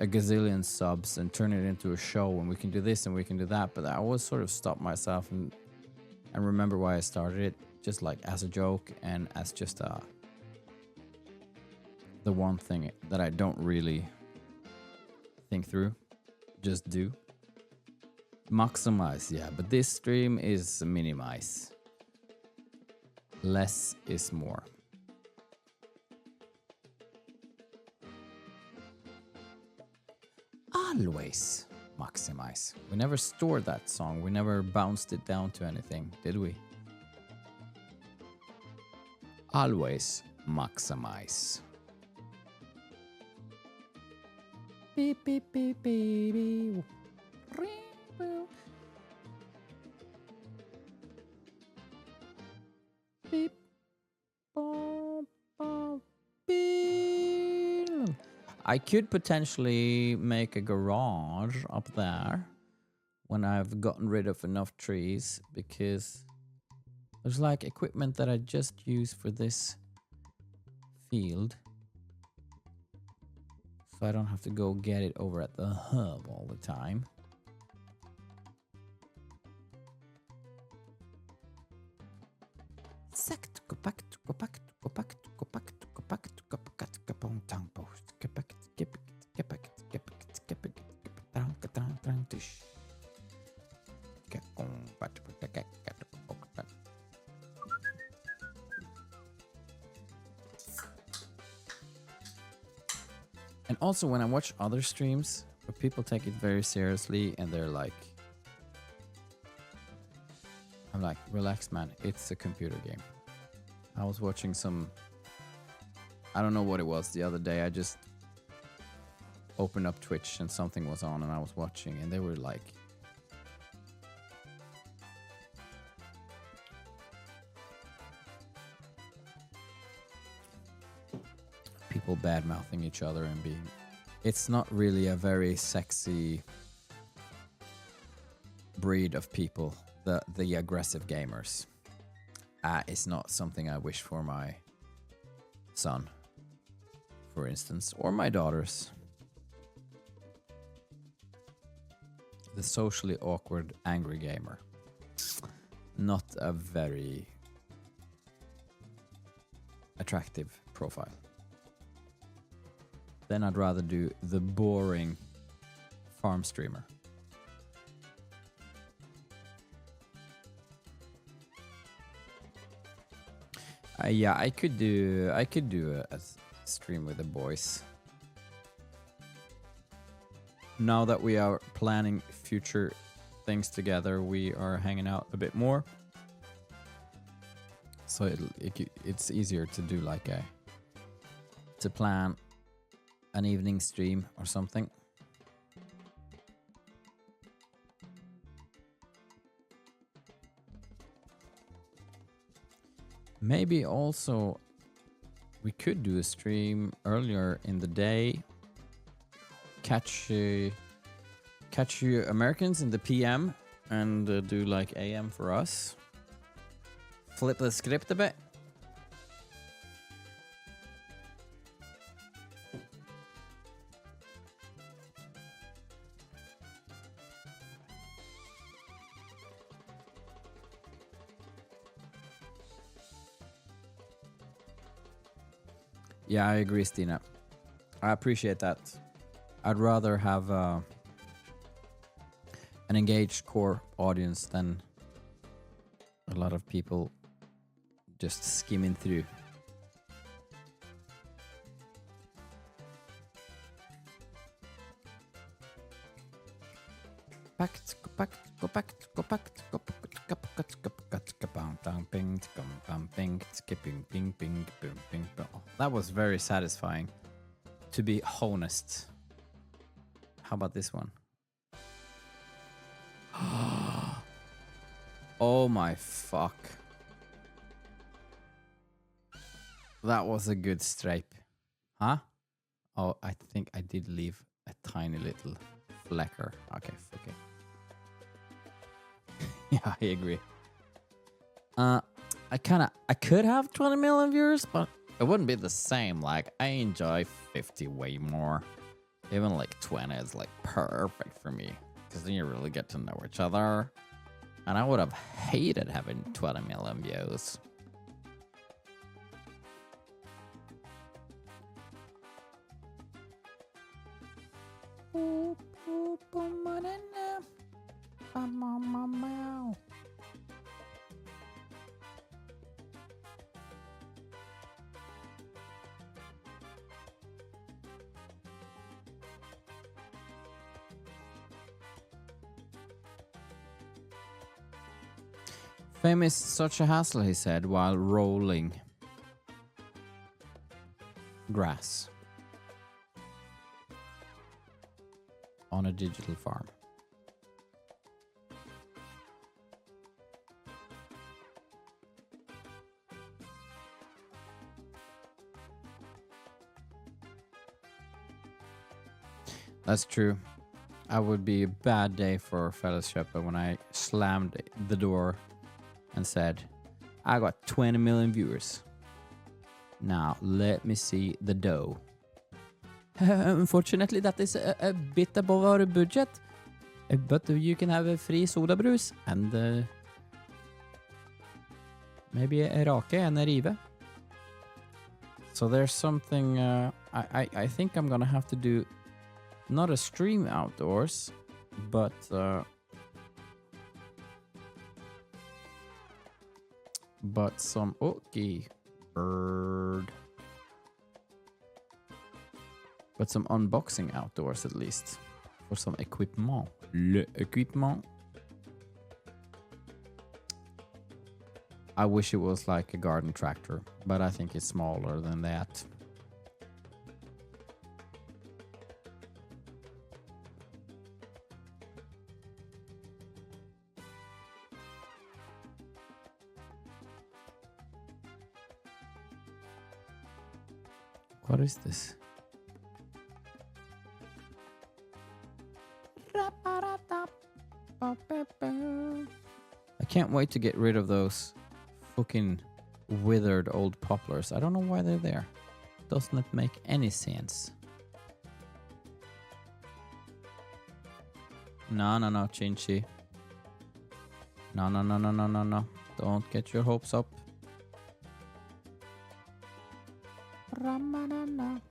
Speaker 2: a gazillion subs and turn it into a show, and we can do this and we can do that? But I always sort of stop myself and remember why I started it, just like as a joke and as just the one thing that I don't really think through, just do. Maximize, yeah, but this stream is minimize. Less is more. Always maximize. We never stored that song. We never bounced it down to anything, did we? Always maximize. Beep, beep, beep, beep, beep. Beep. Boom, boom, beep. I could potentially make a garage up there when I've gotten rid of enough trees, because there's like equipment that I just use for this field. So I don't have to go get it over at the hub all the time. And also when I watch other streams where people take it very seriously and they're like, I'm like, relax man, it's a computer game. I was watching some, I don't know what it was the other day, I just opened up Twitch and something was on and I was watching and they were like, people bad-mouthing each other and being, it's not really a very sexy breed of people, the aggressive gamers. It's not something I wish for my son, for instance, or my daughters. The socially awkward angry gamer. Not a very attractive profile. Then I'd rather do the boring farm streamer. Yeah, I could do a stream with the boys. Now that we are planning future things together, we are hanging out a bit more. So it's easier to do like to plan an evening stream or something. Maybe also we could do a stream earlier in the day. Catch you Americans in the PM and do like AM for us. Flip the script a bit. Yeah, I agree, Stina. I appreciate that. I'd rather have an engaged core audience than a lot of people just skimming through. That was very satisfying, to be honest. How about this one? Oh my fuck. That was a good stripe. Huh? Oh, I think I did leave a tiny little flecker. Okay, okay. Yeah, I agree. I could have 20 million viewers, but it wouldn't be the same. Like, I enjoy 50 way more. Even like 20 is like perfect for me, because then you really get to know each other. And I would have hated having 20 million views. Fame is such a hassle, he said, while rolling grass on a digital farm. That's true. I would be a bad day for Fellowship when I slammed the door and said, I got 20 million viewers. Now let me see the dough. Unfortunately, that is a bit above our budget. But you can have a free soda brews and maybe a rake and a rive. So there's something I think I'm gonna have to do, not a stream outdoors, but some okay bird. But some unboxing outdoors at least. For some equipment. Le equipment. I wish it was like a garden tractor, but I think it's smaller than that. What is this? I can't wait to get rid of those fucking withered old poplars. I don't know why they're there. Doesn't it make any sense? No, Chinchi. No. Don't get your hopes up. Ramanana.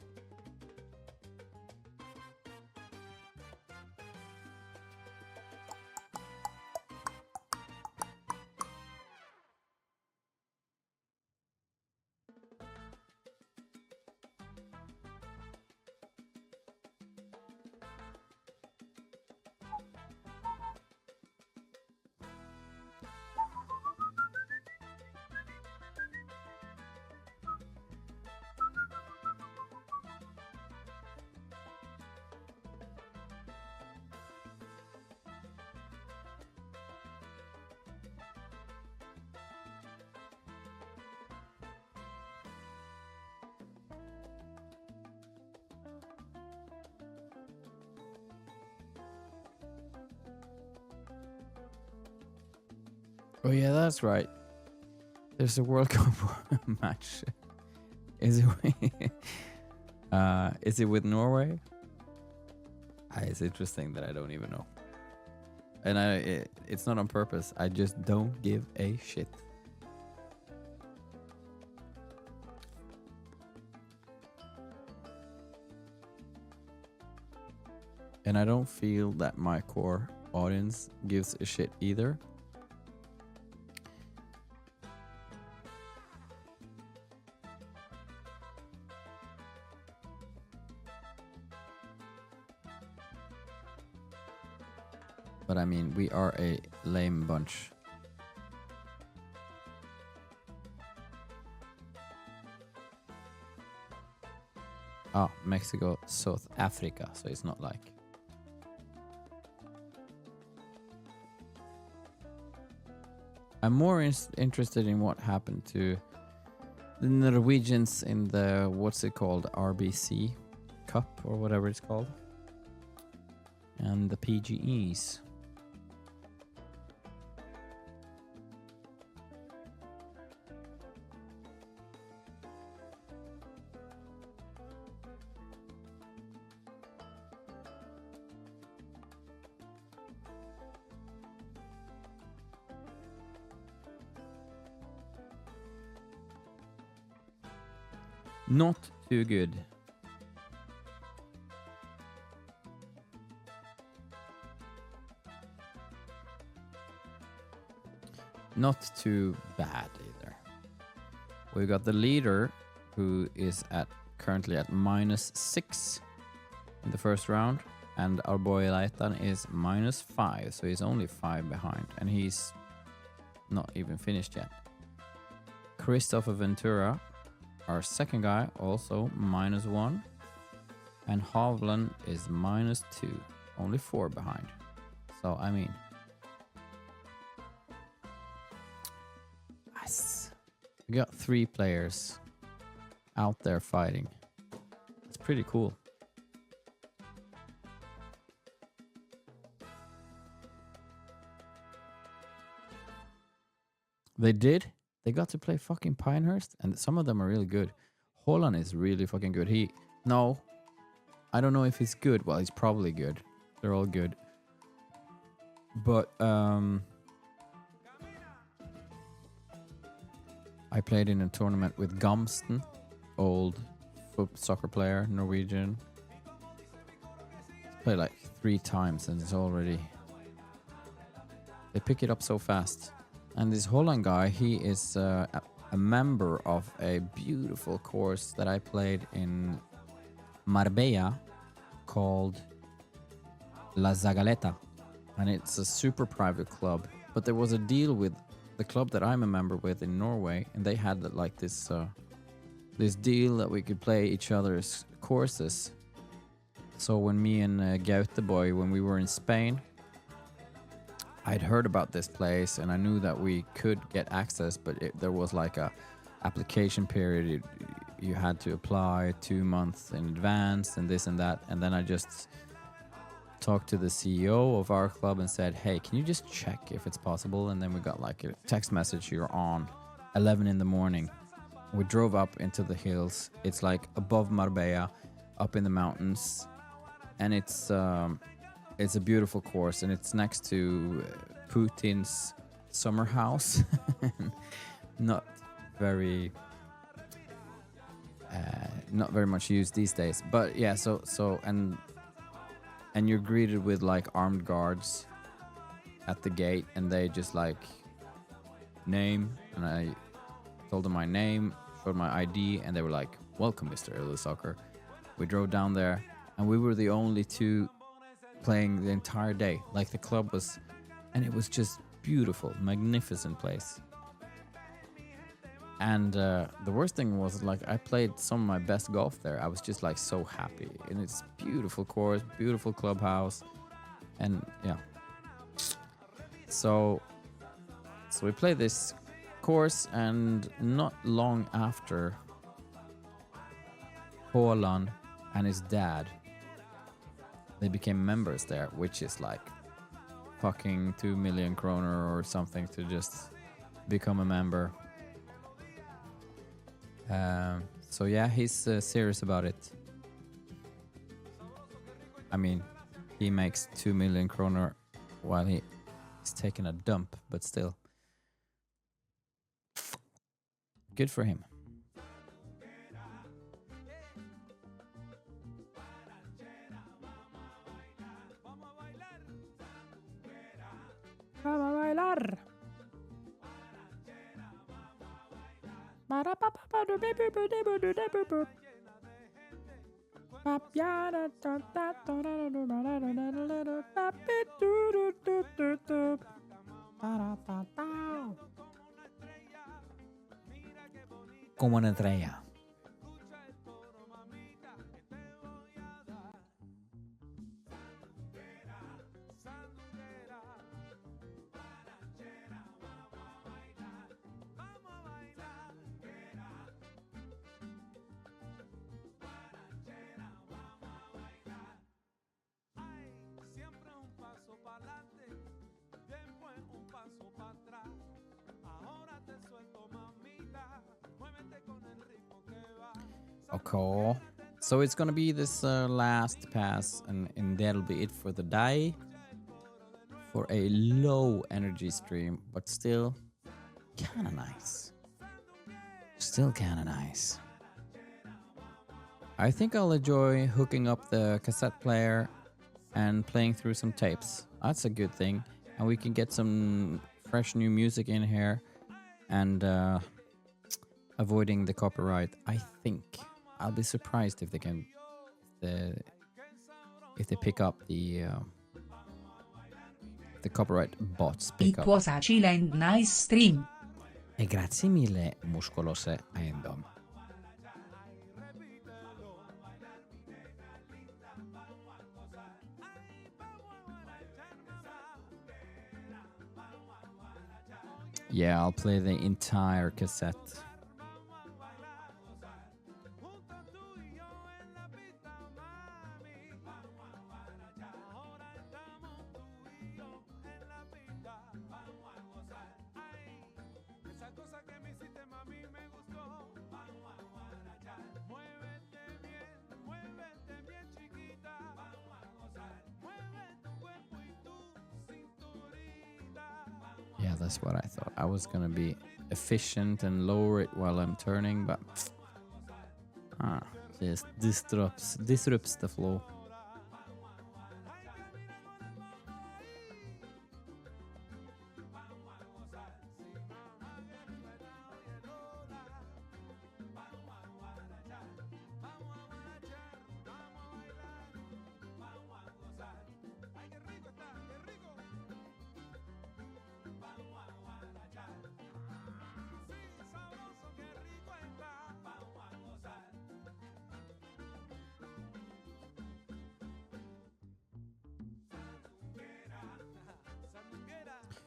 Speaker 2: Oh yeah, that's right. There's a World Cup match. Is it with Norway? It's interesting that I don't even know. And it's not on purpose. I just don't give a shit. And I don't feel that my core audience gives a shit either. But I mean, we are a lame bunch. Ah, Mexico, South Africa, so it's not like... I'm more interested in what happened to the Norwegians in the, what's it called, RBC Cup or whatever it's called. And the PGEs. Not too good. Not too bad either. We got the leader who is currently at -6 in the first round, and our boy Leitan is -5, so he's only 5 behind, and he's not even finished yet. Christopher Ventura, our second guy, also -1. And Hovland is -2. Only 4 behind. So, I mean... Yes. We got 3 players out there fighting. It's pretty cool. They got to play fucking Pinehurst, and some of them are really good. Holland is really fucking good. No, I don't know if he's good. Well, he's probably good. They're all good. But, I played in a tournament with Gamsten, old soccer player, Norwegian. Played like 3 times and it's already... They pick it up so fast. And this Holland guy, he is a member of a beautiful course that I played in Marbella called La Zagaleta. And it's a super private club. But there was a deal with the club that I'm a member with in Norway, and they had like this deal that we could play each other's courses. So when me and Gauteboy, when we were in Spain, I'd heard about this place and I knew that we could get access, but there was like a application period. You had to apply 2 months in advance and this and that. And then I just talked to the CEO of our club and said, hey, can you just check if it's possible? And then we got like a text message, you're on 11 in the morning. We drove up into the hills. It's like above Marbella, up in the mountains. And it's a beautiful course, and it's next to Putin's summer house. Not very much used these days. But yeah, so and you're greeted with like armed guards at the gate, and they just like name, and I told them my name, showed my ID, and they were like, welcome, Mr. Ylvis Soccer. We drove down there, and we were the only 2 playing the entire day. Like the club was, and it was just beautiful, magnificent place. And the worst thing was, like, I played some of my best golf there. I was just like so happy, and it's beautiful course, beautiful clubhouse, and yeah. So we played this course, and not long after, Holland and his dad, they became members there, which is like fucking 2 million kroner or something to just become a member. So yeah, he's serious about it. I mean, he makes 2 million kroner while he's taking a dump, but still. Good for him. bailar. Como una estrella.
Speaker 1: Siempre un paso para adelante, después un paso para atrás. Ahora te suelto, mamita, muévete con el ritmo que va.
Speaker 2: Okay. So it's gonna be this last pass, and that'll be it for the day. For a low energy stream, but still kinda nice. Still kinda nice. I think I'll enjoy hooking up the cassette player and playing through some tapes. That's a good thing. And we can get some fresh new music in here and avoiding the copyright. I think I'll be surprised if they can if they pick up the copyright bots pick
Speaker 4: It
Speaker 2: up.
Speaker 4: was a chill and nice stream.
Speaker 2: E grazie mille, muscolose Aendom. Yeah, I'll play the entire cassette. Yeah, that's what I thought. I was gonna be efficient and lower it while I'm turning, but just disrupts the flow.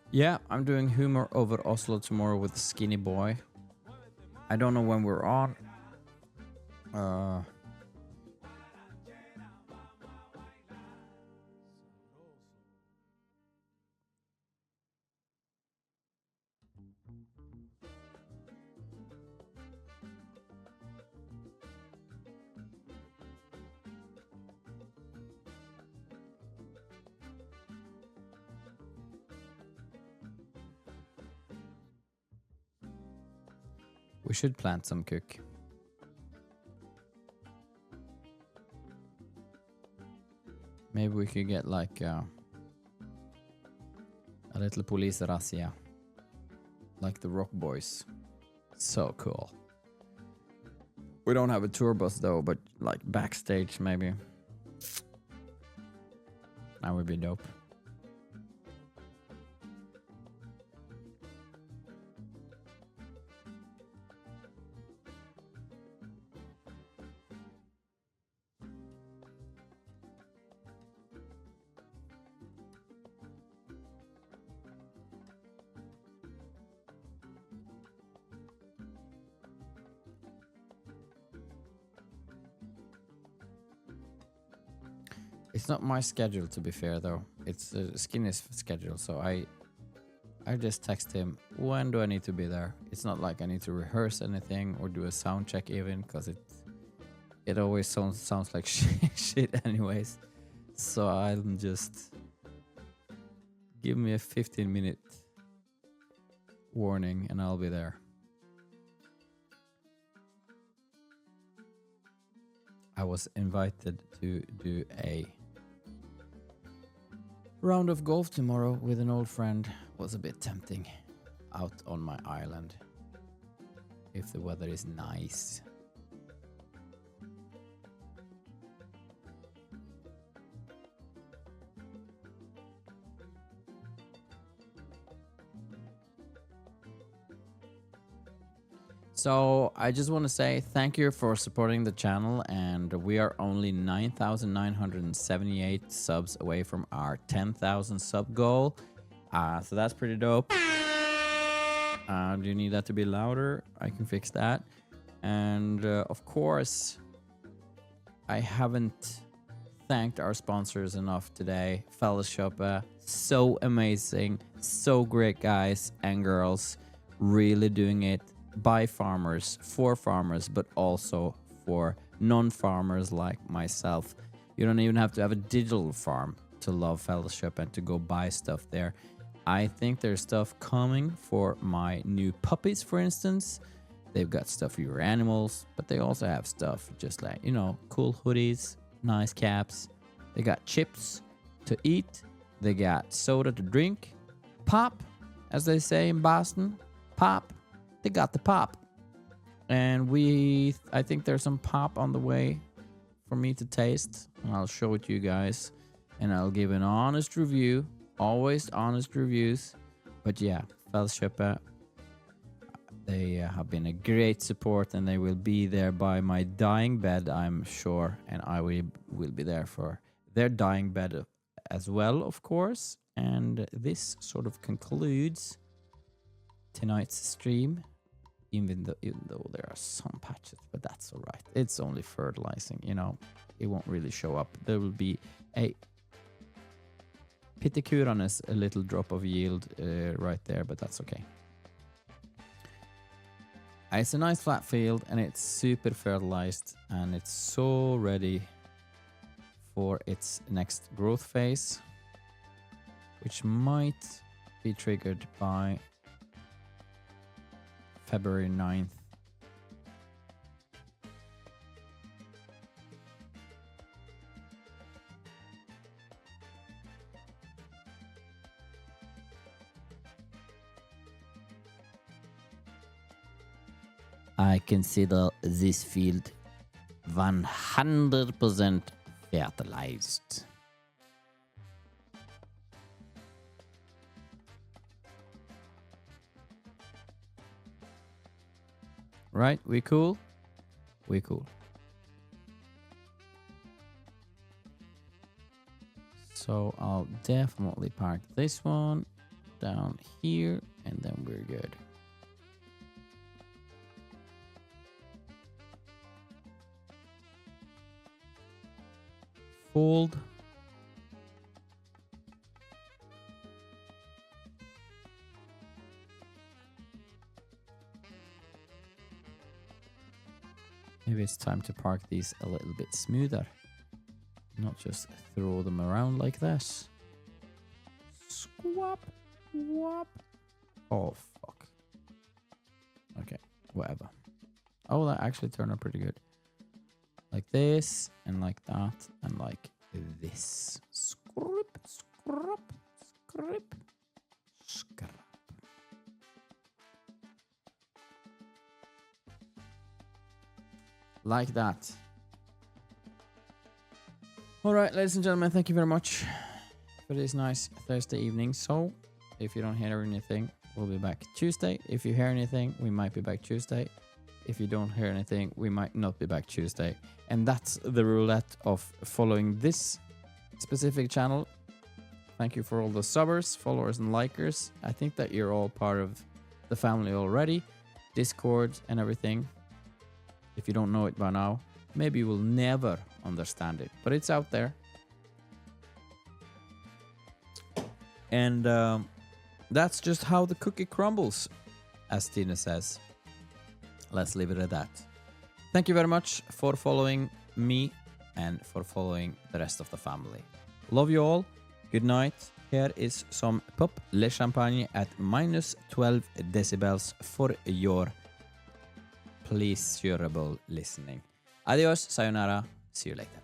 Speaker 2: Yeah, I'm doing Humor over Oslo tomorrow with Skinny Boy. I don't know when we're on. We should plant some cook. Maybe we could get like a little police razzia. Like the Rock Boys. So cool. We don't have a tour bus though, but like backstage maybe. That would be dope. It's not my schedule, to be fair, though. It's Skinny's schedule, so I just text him, when do I need to be there? It's not like I need to rehearse anything or do a sound check even, because it always sounds like shit anyways. So I'm just... Give me a 15-minute warning and I'll be there. I was invited to do a round of golf tomorrow with an old friend, was a bit tempting out on my island if the weather is nice. So I just want to say thank you for supporting the channel, and we are only 9,978 subs away from our 10,000 sub goal. So that's pretty dope. Do you need that to be louder? I can fix that. And of course, I haven't thanked our sponsors enough today. Fellowship, so amazing, so great guys and girls, really doing it by farmers, for farmers, but also for non-farmers like myself. You don't even have to have a digital farm to love Fellowship and to go buy stuff there. I think there's stuff coming for my new puppies, for instance. They've got stuff for your animals, but they also have stuff just like, you know, cool hoodies, nice caps. They got chips to eat. They got soda to drink. Pop, as they say in Boston. Pop. They got the pop. And I think there's some pop on the way for me to taste. And I'll show it to you guys. And I'll give an honest review. Always honest reviews. But yeah, Fellowship, they have been a great support, and they will be there by my dying bed, I'm sure. And I will be there for their dying bed as well, of course. And this sort of concludes tonight's stream, even though there are some patches, but that's all right. It's only fertilizing, you know. It won't really show up. There will be a Pitikuranes, a little drop of yield right there, but that's okay. It's a nice flat field, and it's super fertilized, and it's so ready for its next growth phase, which might be triggered by February 9th. I consider this field 100% fertilized. Right, we cool? We cool. So I'll definitely park this one down here, and then we're good. Fold. Maybe it's time to park these a little bit smoother. Not just throw them around like this. Squap. Whop. Oh, fuck. Okay, whatever. Oh, that actually turned out pretty good. Like this, and like that, and like this. Scrap, scrap, scrap, scrap. Like that. Alright, ladies and gentlemen, thank you very much for this nice Thursday evening. So, if you don't hear anything, we'll be back Tuesday. If you hear anything, we might be back Tuesday. If you don't hear anything, we might not be back Tuesday. And that's the roulette of following this specific channel. Thank you for all the subbers, followers, and likers. I think that you're all part of the family already. Discord and everything. If you don't know it by now, maybe you will never understand it. But it's out there. And that's just how the cookie crumbles, as Tina says. Let's leave it at that. Thank you very much for following me and for following the rest of the family. Love you all. Good night. Here is some Pop Le Champagne at minus 12 decibels for your pleasurable listening. Adios, sayonara. See you later.